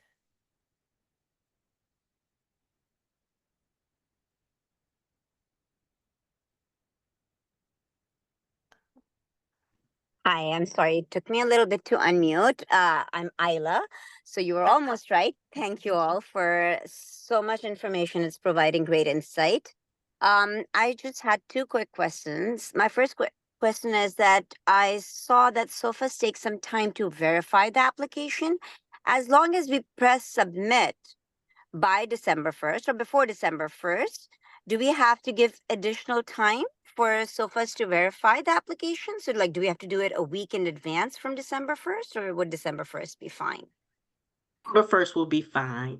Hi, I'm sorry. It took me a little bit to unmute. I'm Isla. So you were almost right. Thank you all for so much information. It's providing great insight. I just had 2 quick questions. My first question is that I saw that SOFAS takes some time to verify the application. As long as we press submit by December 1st or before December 1st, do we have to give additional time for SOFAS to verify the application? So like, do we have to do it a week in advance from December 1st, or would December 1st be fine? December 1st will be fine.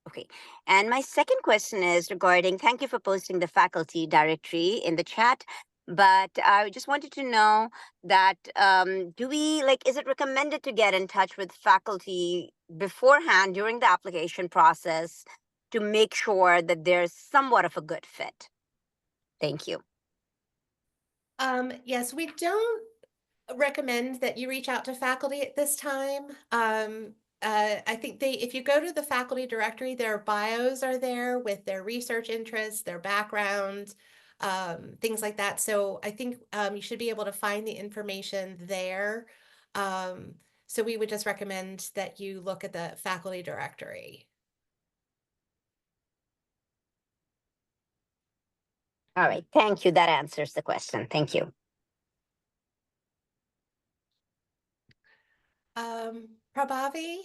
Okay. And my second question is regarding, thank you for posting the faculty directory in the chat, but I just wanted to know that is it recommended to get in touch with faculty beforehand during the application process to make sure that there's somewhat of a good fit? Thank you. Yes, we don't recommend that you reach out to faculty at this time. I think if you go to the faculty directory, their bios are there with their research interests, their background, things like that. So I think you should be able to find the information there. So we would just recommend that you look at the faculty directory. All right. Thank you. That answers the question. Thank you. Prabhavi?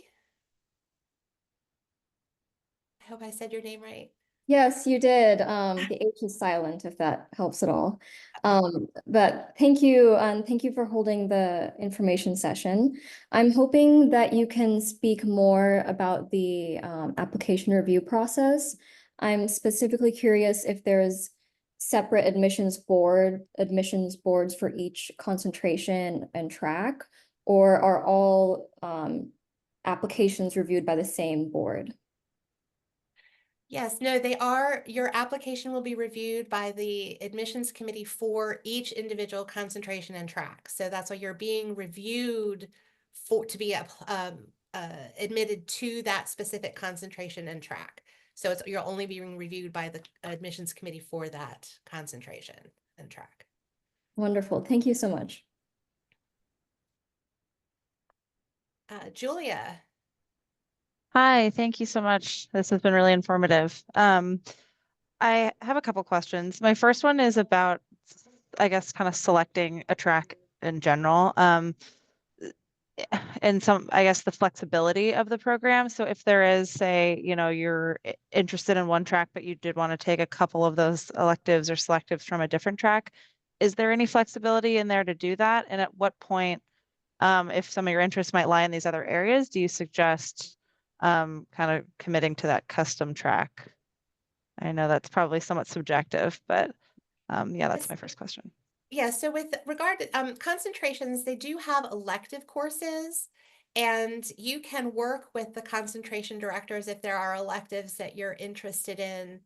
I hope I said your name right. Yes, you did. The H is silent, if that helps at all. But thank you, and thank you for holding the information session. I'm hoping that you can speak more about the application review process. I'm specifically curious if there's separate admissions boards for each concentration and track, or are all applications reviewed by the same board? Yes, no, they are. Your application will be reviewed by the admissions committee for each individual concentration and track. So that's why you're being reviewed to be admitted to that specific concentration and track. So you're only being reviewed by the admissions committee for that concentration and track. Wonderful. Thank you so much. Julia. Hi, thank you so much. This has been really informative. I have a couple questions. My first one is about, I guess, kind of selecting a track in general. And some, I guess, the flexibility of the program. So if there is, say, you're interested in one track, but you did want to take a couple of those electives or selectives from a different track, is there any flexibility in there to do that? And at what point, if some of your interests might lie in these other areas, do you suggest kind of committing to that custom track? I know that's probably somewhat subjective, but yeah, that's my first question. Yeah, so with regard to concentrations, they do have elective courses, and you can work with the concentration directors if there are electives that you're interested in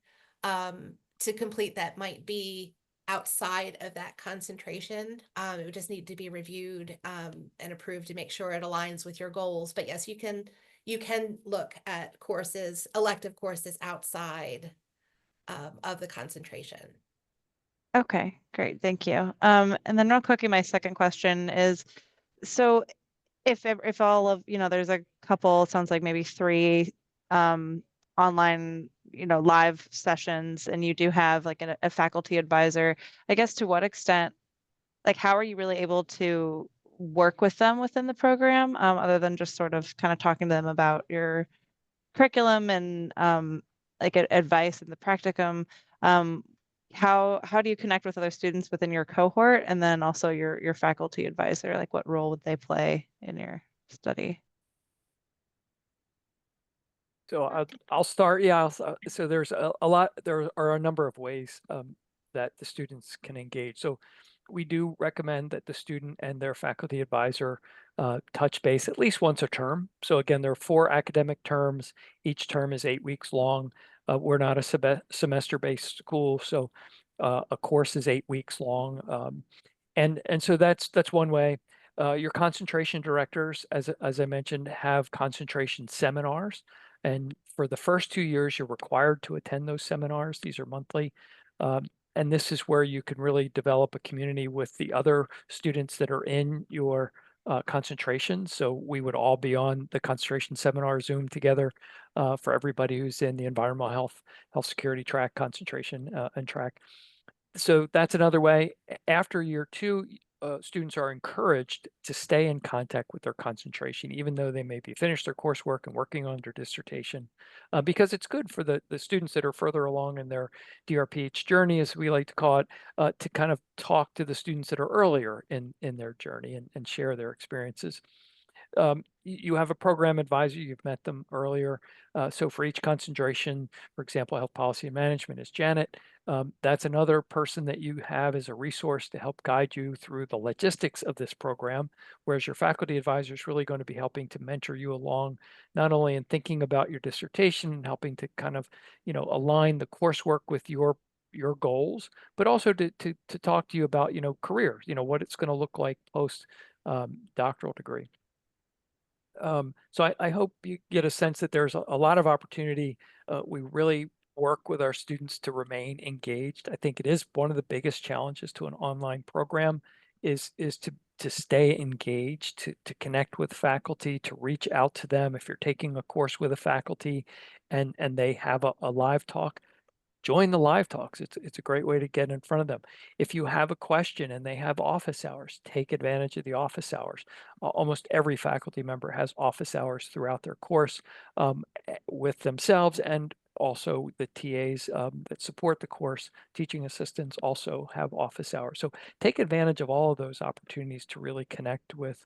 to complete that might be outside of that concentration. It would just need to be reviewed and approved to make sure it aligns with your goals. But yes, you can look at courses, elective courses outside of the concentration. Okay, great. Thank you. And then real quickly, my second question is, so if all of, there's a couple, it sounds like maybe 3 online, live sessions, and you do have like a faculty advisor, I guess to what extent, like how are you really able to work with them within the program, other than just sort of kind of talking to them about your curriculum and like advice in the practicum? How do you connect with other students within your cohort, and then also your faculty advisor? Like what role would they play in your study? So I'll start. Yeah. So there's a lot. There are a number of ways that the students can engage. So we do recommend that the student and their faculty advisor touch base at least once a term. So again, there are 4 academic terms. Each term is 8 weeks long. We're not a semester-based school, so a course is 8 weeks long. And so that's one way. Your concentration directors, as I mentioned, have concentration seminars. And for the first 2 years, you're required to attend those seminars. These are monthly. And this is where you can really develop a community with the other students that are in your concentration. So we would all be on the concentration seminar Zoom together for everybody who's in the environmental health security track, concentration and track. So that's another way. After year 2, students are encouraged to stay in contact with their concentration, even though they may be finished their coursework and working on their dissertation, because it's good for the students that are further along in their DrPH journey, as we like to call it, to kind of talk to the students that are earlier in their journey and share their experiences. You have a program advisor, you've met them earlier. So for each concentration, for example, health policy and management is Janet. That's another person that you have as a resource to help guide you through the logistics of this program, whereas your faculty advisor is really going to be helping to mentor you along, not only in thinking about your dissertation and helping to kind of, align the coursework with your goals, but also to talk to you about, career, what it's going to look like post doctoral degree. So I hope you get a sense that there's a lot of opportunity. We really work with our students to remain engaged. I think it is one of the biggest challenges to an online program is to stay engaged, to connect with faculty, to reach out to them. If you're taking a course with a faculty and they have a live talk, join the live talks. It's a great way to get in front of them. If you have a question and they have office hours, take advantage of the office hours. Almost every faculty member has office hours throughout their course with themselves, and also the TAs that support the course, teaching assistants, also have office hours. So take advantage of all of those opportunities to really connect with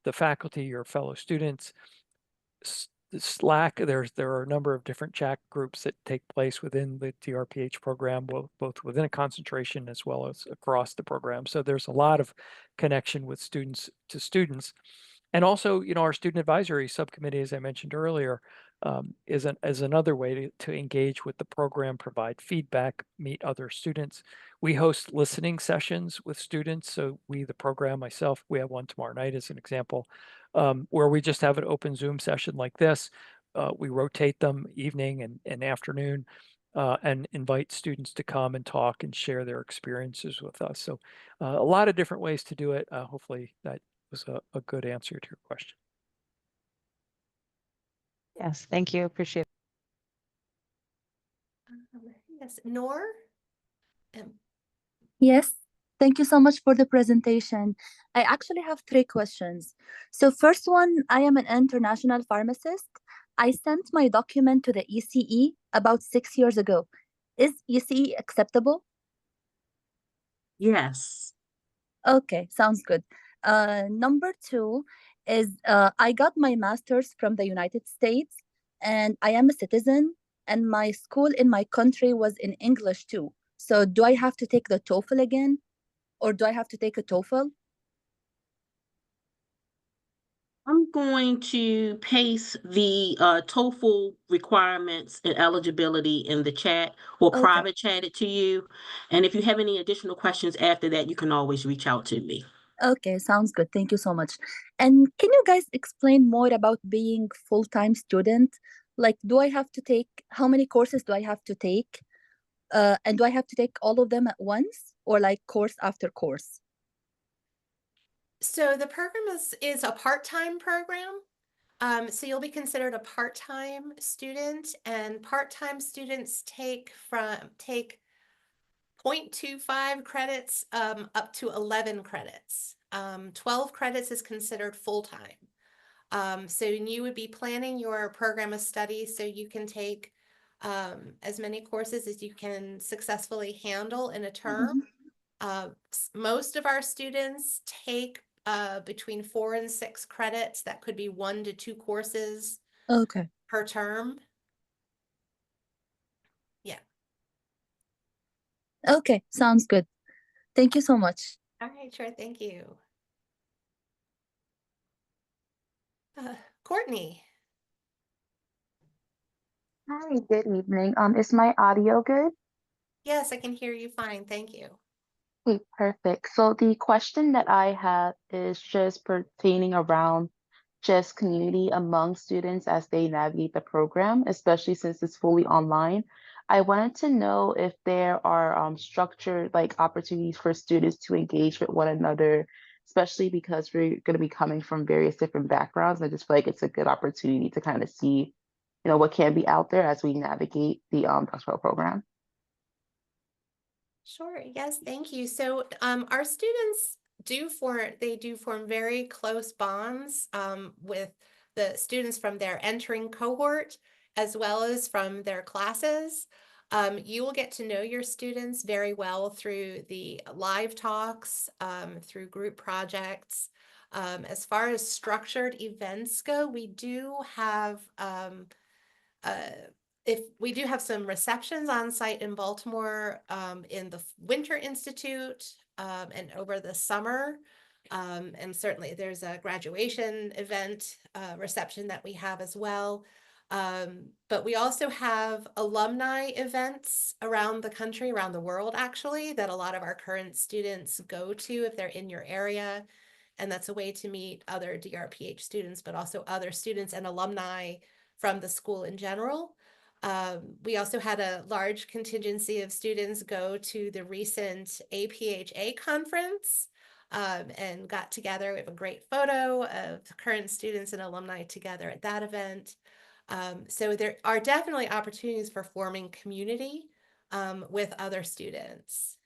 the faculty, your fellow students. Slack, there are a number of different chat groups that take place within the DrPH program, both within a concentration as well as across the program. So there's a lot of connection with students to students. And also, our student advisory subcommittee, as I mentioned earlier, is another way to engage with the program, provide feedback, meet other students. We host listening sessions with students. So the program, myself, we have one tomorrow night as an example, where we just have an open Zoom session like this. We rotate them evening and afternoon. and invite students to come and talk and share their experiences with us. So a lot of different ways to do it. Hopefully that was a good answer to your question. Yes, thank you. Appreciate it. Yes, Noor? Yes, thank you so much for the presentation. I actually have three questions. So first one, I am an international pharmacist. I sent my document to the ECE about 6 years ago. Is ECE acceptable? Yes. Okay, sounds good. Number two is I got my master's from the United States and I am a citizen and my school in my country was in English too. So do I have to take the TOEFL again or do I have to take a TOEFL? I'm going to paste the TOEFL requirements and eligibility in the chat or Okay. private chat it to you. And if you have any additional questions after that, you can always reach out to me. Okay, sounds good. Thank you so much. And can you guys explain more about being full-time student? Like, do I have to take, how many courses do I have to take? And do I have to take all of them at once or like course after course? So the program is a part-time program. So you'll be considered a part-time student, and part-time students take 0.25 credits up to 11 credits. 12 credits is considered full-time. So you would be planning your program of study so you can take as many courses as you can successfully handle in a term. Most of our students take between 4 and 6 credits. That could be 1 to 2 courses Okay. per term. Yeah. Okay, sounds good. Thank you so much. All right, sure. Thank you. Courtney. Hi, good evening. Is my audio good? Yes, I can hear you fine. Thank you. Okay, perfect. So the question that I have is just pertaining around just community among students as they navigate the program, especially since it's fully online. I wanted to know if there are structured like opportunities for students to engage with one another, especially because we're going to be coming from various different backgrounds. I just feel like it's a good opportunity to kind of see, you know, what can be out there as we navigate the doctoral program. Sure. Yes, thank you. So our students do form very close bonds with the students from their entering cohort as well as from their classes. You will get to know your students very well through the live talks, through group projects. As far as structured events go, we do have if we do have some receptions on site in Baltimore in the Winter Institute and over the summer. And certainly there's a graduation event reception that we have as well. But we also have alumni events around the country, around the world actually, that a lot of our current students go to if they're in your area. And that's a way to meet other DRPH students, but also other students and alumni from the school in general. We also had a large contingency of students go to the recent APHA conference and got together. We have a great photo of current students and alumni together at that event. So there are definitely opportunities for forming community with other students.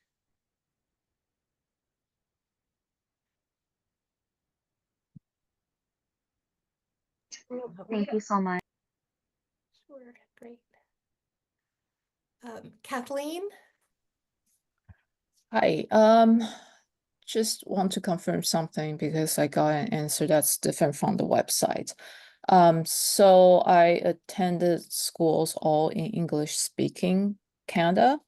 Thank you so much. Sure, great. Kathleen? Hi, just want to confirm something because I got an answer that's different from the website. So I attended schools all in English speaking Canada.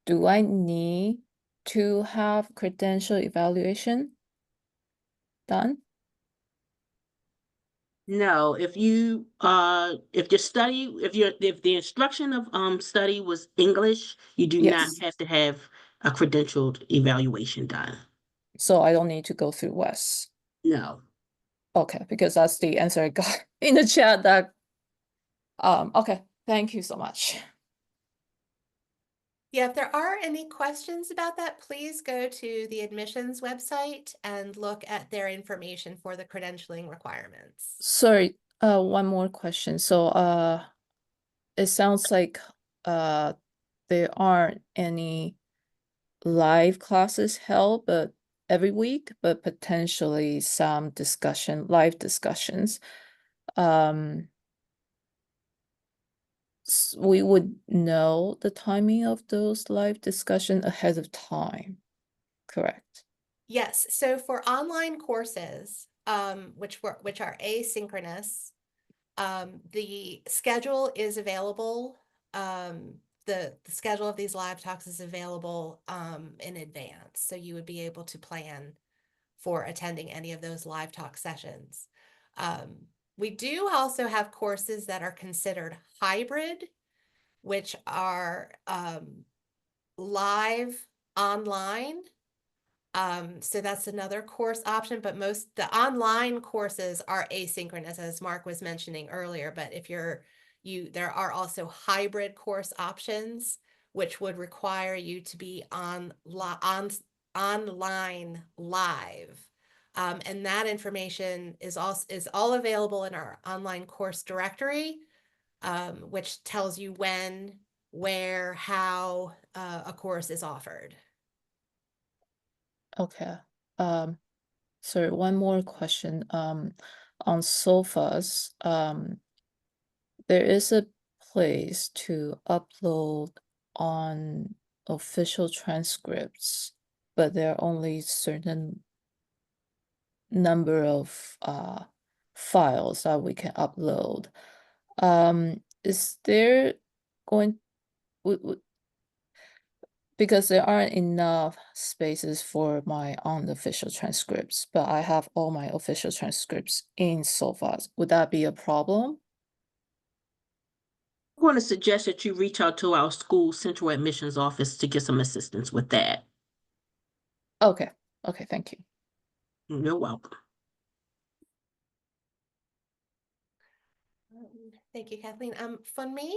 Do I need to have credential evaluation done? No, if you if the instruction of study was English, you do not Yes. have to have a credentialed evaluation done. So I don't need to go through WES. No. Okay, because that's the answer I got in the chat that okay, thank you so much. Yeah, if there are any questions about that, please go to the admissions website and look at their information for the credentialing requirements. Sorry, one more question. So, it sounds like there aren't any live classes held, but every week, but potentially some live discussions. We would know the timing of those live discussion ahead of time, correct? Yes, so for online courses, which are asynchronous, the schedule is available. The schedule of these live talks is available in advance, so you would be able to plan for attending any of those live talk sessions. We do also have courses that are considered hybrid, which are live online. So that's another course option, but the online courses are asynchronous, as Mark was mentioning earlier. But if there are also hybrid course options, which would require you to be online live. And that information is all available in our online course directory, which tells you when, where, how a course is offered. Okay. Sorry, one more question. On sofas, there is a place to upload on official transcripts, but there are only certain number of files that we can upload. Is there going because there aren't enough spaces for my unofficial transcripts, but I have all my official transcripts in Sofas. Would that be a problem? I'm going to suggest that you reach out to our school central admissions office to get some assistance with that. Okay. Okay, thank you. You're welcome. Thank you, Kathleen. Funmi?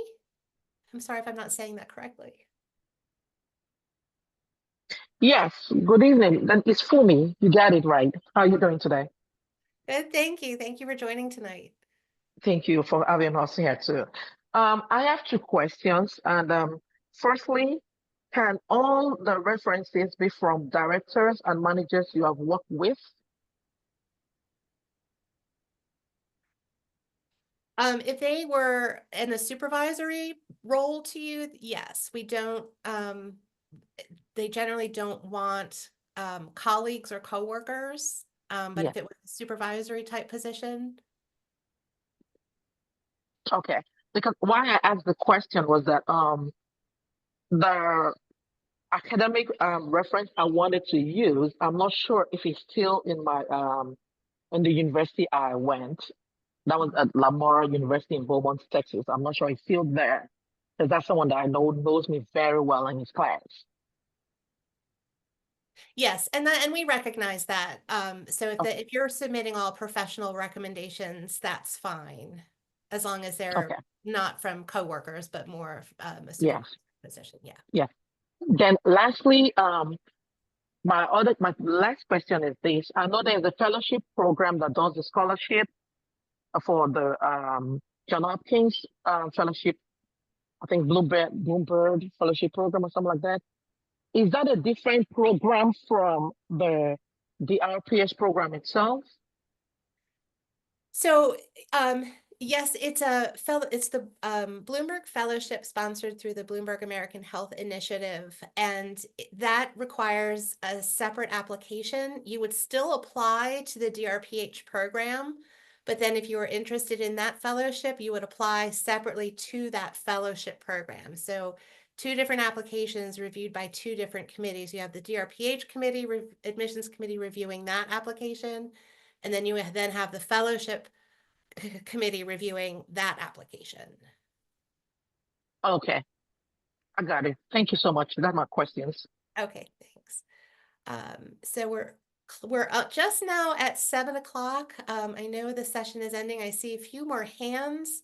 I'm sorry if I'm not saying that correctly. Yes, good evening. That is Fumi. You got it right. How are you doing today? Good, thank you. Thank you for joining tonight. Thank you for having us here too. I have two questions. And firstly, can all the references be from directors and managers you have worked with? If they were in a supervisory role to you, yes, we don't, they generally don't want colleagues or coworkers. But if it was a supervisory type position. Okay, because why I asked the question was that the academic reference I wanted to use, I'm not sure if it's still in my in the university I went. That was at Lamar University in Beaumont, Texas. I'm not sure it's still there because that's someone that I know knows me very well in his class. Yes, and we recognize that. So if you're submitting all professional recommendations, that's fine, as long as they're not from coworkers, but more a supervisor position. Yeah. Yeah. Then lastly, my last question is this. I know there's a fellowship program that does the scholarship for the John Hopkins fellowship, I think Bloomberg fellowship program or something like that. Is that a different program from the DrPH program itself? So, yes, it's the Bloomberg Fellowship sponsored through the Bloomberg American Health Initiative, and that requires a separate application. You would still apply to the DrPH program, but then if you were interested in that fellowship, you would apply separately to that fellowship program. So two different applications reviewed by two different committees. You have the DrPH committee, admissions committee reviewing that application, and then you then have the fellowship committee reviewing that application. Okay, I got it. Thank you so much. That's my questions. Okay, thanks. So we're up just now at 7 o'clock. I know the session is ending. I see a few more hands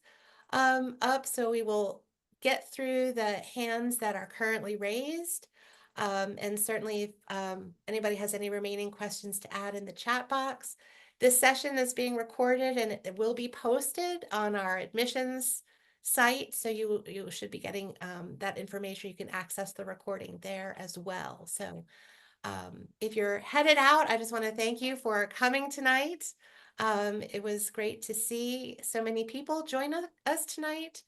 up, so we will get through the hands that are currently raised. And certainly if anybody has any remaining questions to add in the chat box. This session is being recorded and it will be posted on our admissions site. So you should be getting that information. You can access the recording there as well. So if you're headed out, I just want to thank you for coming tonight. It was great to see so many people join us tonight.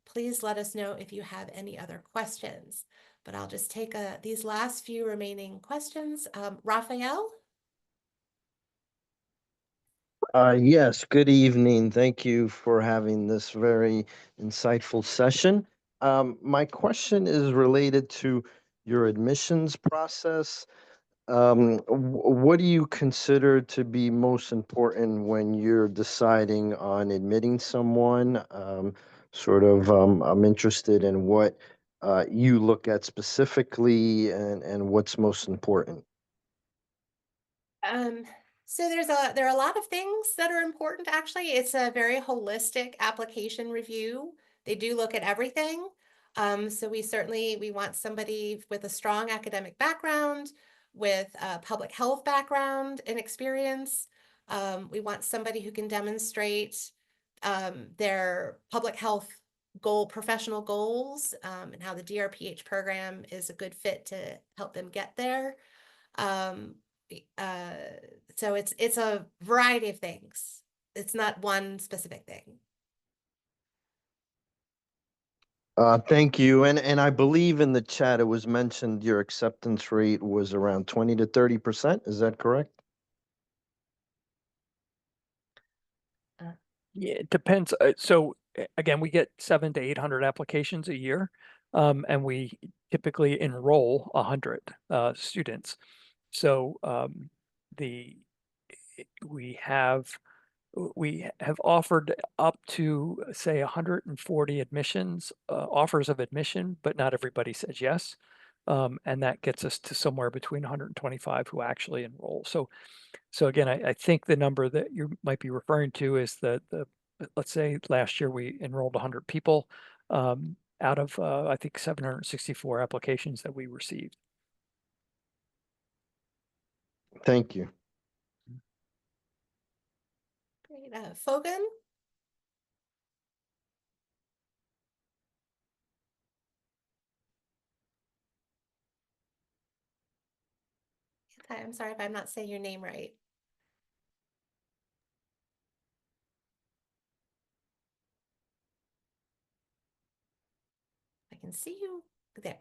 Please let us know if you have any other questions. But I'll just take these last few remaining questions. Raphael? Yes, good evening. Thank you for having this very insightful session. My question is related to your admissions process. What do you consider to be most important when you're deciding on admitting someone? I'm interested in what you look at specifically and what's most important. So there are a lot of things that are important actually. It's a very holistic application review. They do look at everything. So we want somebody with a strong academic background, with a public health background and experience. We want somebody who can demonstrate their public health professional goals, and how the DRPH program is a good fit to help them get there. So it's a variety of things. It's not one specific thing. Thank you. And I believe in the chat it was mentioned your acceptance rate was around 20 to 30%. Is that correct? Yeah, it depends. Again, we get 700 to 800 applications a year, and we typically enroll 100 students. So we have offered up to say 140 admissions, offers of admission, but not everybody says yes. And that gets us to somewhere between 125 who actually enroll. So again, I think the number that you might be referring to is let's say last year we enrolled 100 people out of I think 764 applications that we received. Thank you. Great. Fogan? Hi, I'm sorry if I'm not saying your name right. I can see you there.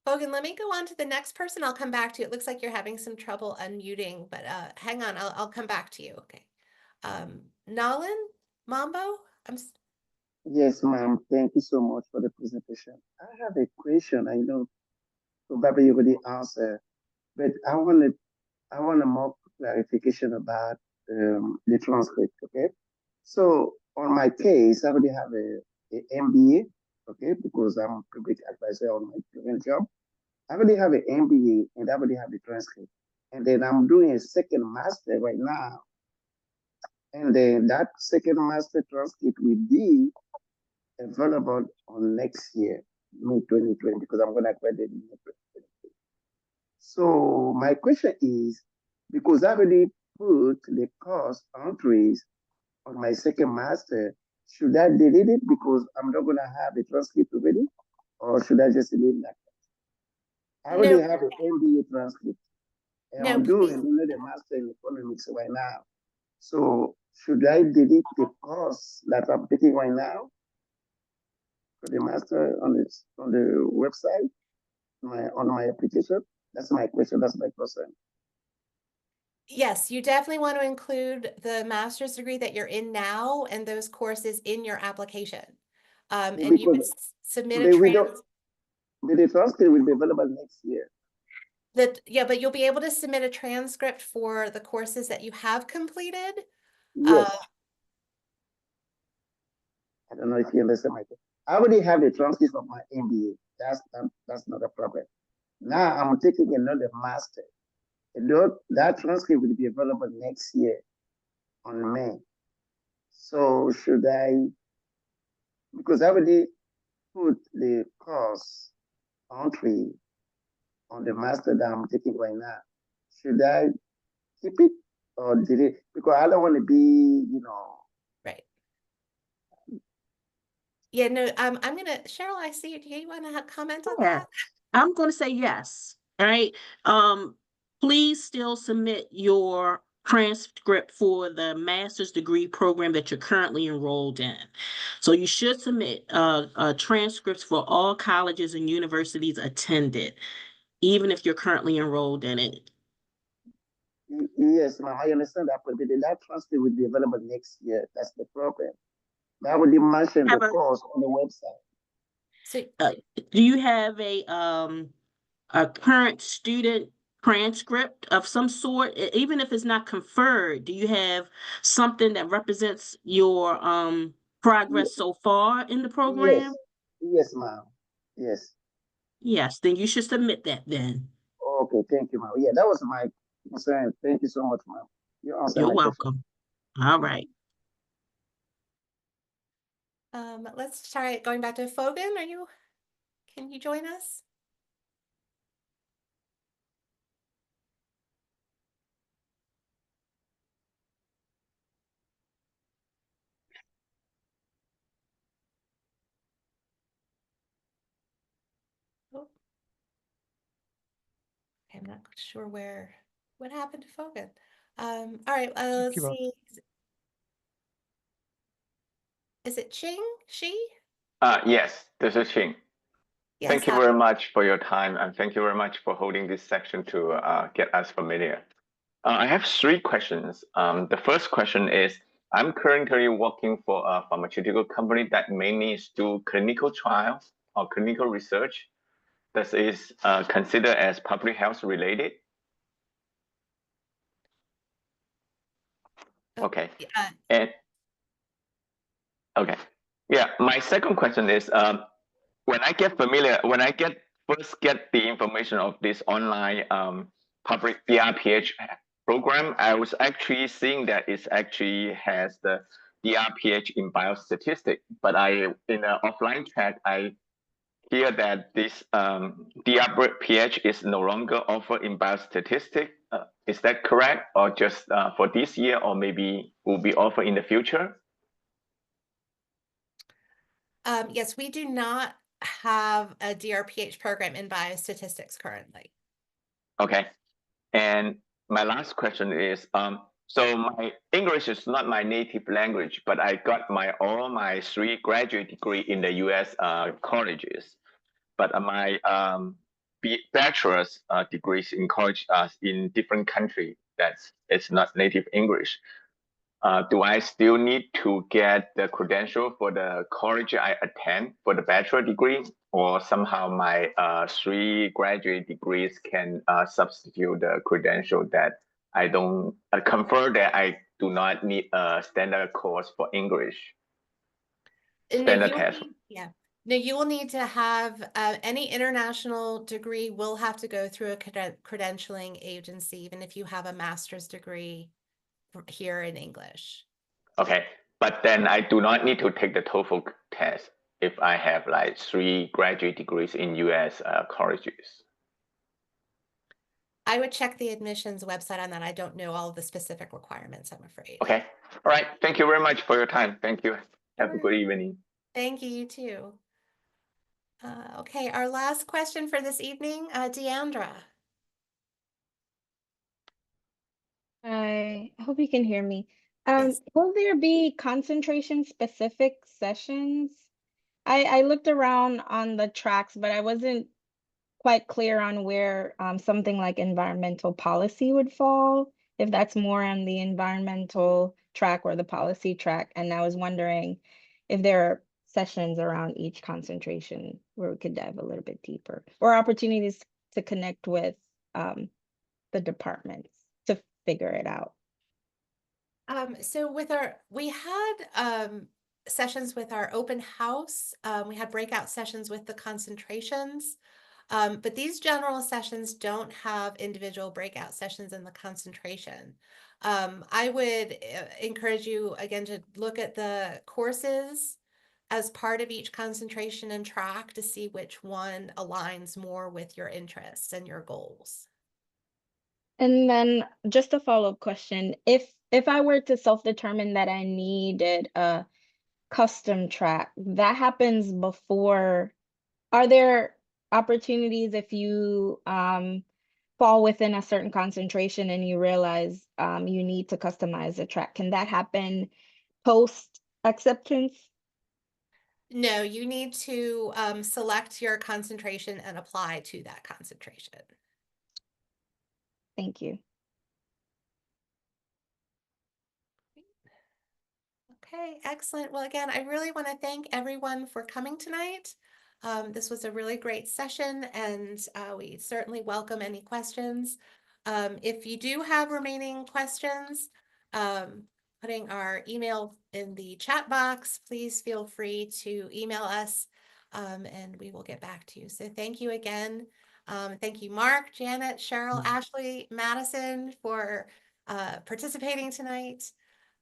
Fogan, let me go on to the next person. I'll come back to you. It looks like you're having some trouble unmuting, but hang on, I'll come back to you. Okay. Nalan Mambo? Yes, ma'am. Thank you so much for the presentation. I have a question. I know probably you already answered, but I want a more clarification about the transcript. Okay. So on my case, I already have a MBA. Okay, because I'm a public advisor on my current job. I already have an MBA and I already have the transcript. And then I'm doing a second master right now. And then that second master transcript will be available on next year, May 2020, because I'm going to graduate in May 2020. So my question is, because I already put the course entries on my second master, should I delete it because I'm not going to have the transcript already? Or should I just leave that? I already have an MBA transcript. And I'm doing another master in economics right now. So should I delete the course that I'm taking right now for the master on the website, on my application? That's my question. That's my concern. Yes, you definitely want to include the master's degree that you're in now and those courses in your application. And you would submit a transcript. The transcript will be available next year. Yeah, but you'll be able to submit a transcript for the courses that you have completed. Yes. I don't know if you understand my question. I already have the transcript of my MBA. That's not a problem. Now I'm taking another master. That transcript will be available next year on May. So should I, because I already put the course entry on the master that I'm taking right now, should I keep it or delete? Because I don't want to be, Right. Yeah, no, I'm gonna, Cheryl, I see you. Do you want to comment on Yeah, that? I'm going to say yes. All right. Please still submit your transcript for the master's degree program that you're currently enrolled in. So you should submit transcripts for all colleges and universities attended, even if you're currently enrolled in it. Yes, ma'am, I understand that, but that transcript will be available next year. That's the problem. I already mentioned the course on the website. So, do you have a current student transcript of some sort, even if it's not conferred? Do you have something that represents your progress so far in the program? Yes, ma'am. Yes. Yes, then you should submit that then. Okay, thank you, ma'am. Yeah, that was my concern. Thank you so much, ma'am. You answered You're my question. welcome. All right. Let's try going back to Fogan. Can you join us? Oh. I'm not sure what happened to Fogan. All right, let's Keep on. see. Is it Ching? She? Yes, this is Xing. Yes, Thank you very much for your time, and thank you very much for holding this section to get us familiar. I have 3 questions. The first question is, I'm currently working for a pharmaceutical company that mainly do clinical trials or clinical research that is considered as public health related. Okay. And okay. Yeah, my second question is, when I first get the information of this online public BRPH program, I was actually seeing that it actually has the DRPH in biostatistics. But in an offline chat, I hear that this DRPH is no longer offered in biostatistics. Is that correct, or just for this year, or maybe will be offered in the future? Yes, we do not have a DRPH program in biostatistics currently. Okay. And my last question is, so my English is not my native language, but I got all my 3 graduate degree in the US colleges. But my bachelor's degrees in college in different countries it's not native English. Do I still need to get the credential for the college I attend for the bachelor degree, or somehow my 3 graduate degrees can substitute the credential that I don't confer that I do not need a standard course for English? Standard test. No, you will need to have any international degree will have to go through a credentialing agency, even if you have a master's degree here in English. Okay, but then I do not need to take the TOEFL test if I have like 3 graduate degrees in US colleges. I would check the admissions website on that. I don't know all of the specific requirements, I'm afraid. Okay, all right. Thank you very much for your time. Thank you. Have a good evening. Thank you, you too. Okay, our last question for this evening, Deandra. I hope you can hear me. Will there be concentration specific sessions? I looked around on the tracks, but I wasn't quite clear on where something like environmental policy would fall, if that's more on the environmental track or the policy track. And I was wondering if there are sessions around each concentration where we could dive a little bit deeper, or opportunities to connect with the departments to figure it out. So we had sessions with our open house. We had breakout sessions with the concentrations. But these general sessions don't have individual breakout sessions in the concentration. I would encourage you again to look at the courses as part of each concentration and track to see which one aligns more with your interests and your goals. And then just a follow-up question. If I were to self-determine that I needed a custom track, that happens before. Are there opportunities if you fall within a certain concentration and you realize you need to customize the track? Can that happen post acceptance? No, you need to select your concentration and apply to that concentration. Thank you. Okay, excellent. Well, again, I really want to thank everyone for coming tonight. This was a really great session, and we certainly welcome any questions. If you do have remaining questions, putting our email in the chat box, please feel free to email us, and we will get back to you. So thank you again. Thank you, Mark, Janet, Cheryl, Ashley, Madison, for participating tonight.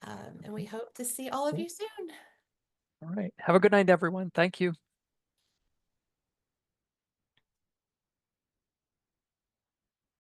And we hope to see all of you soon. All right. Have a good night, everyone. Thank you.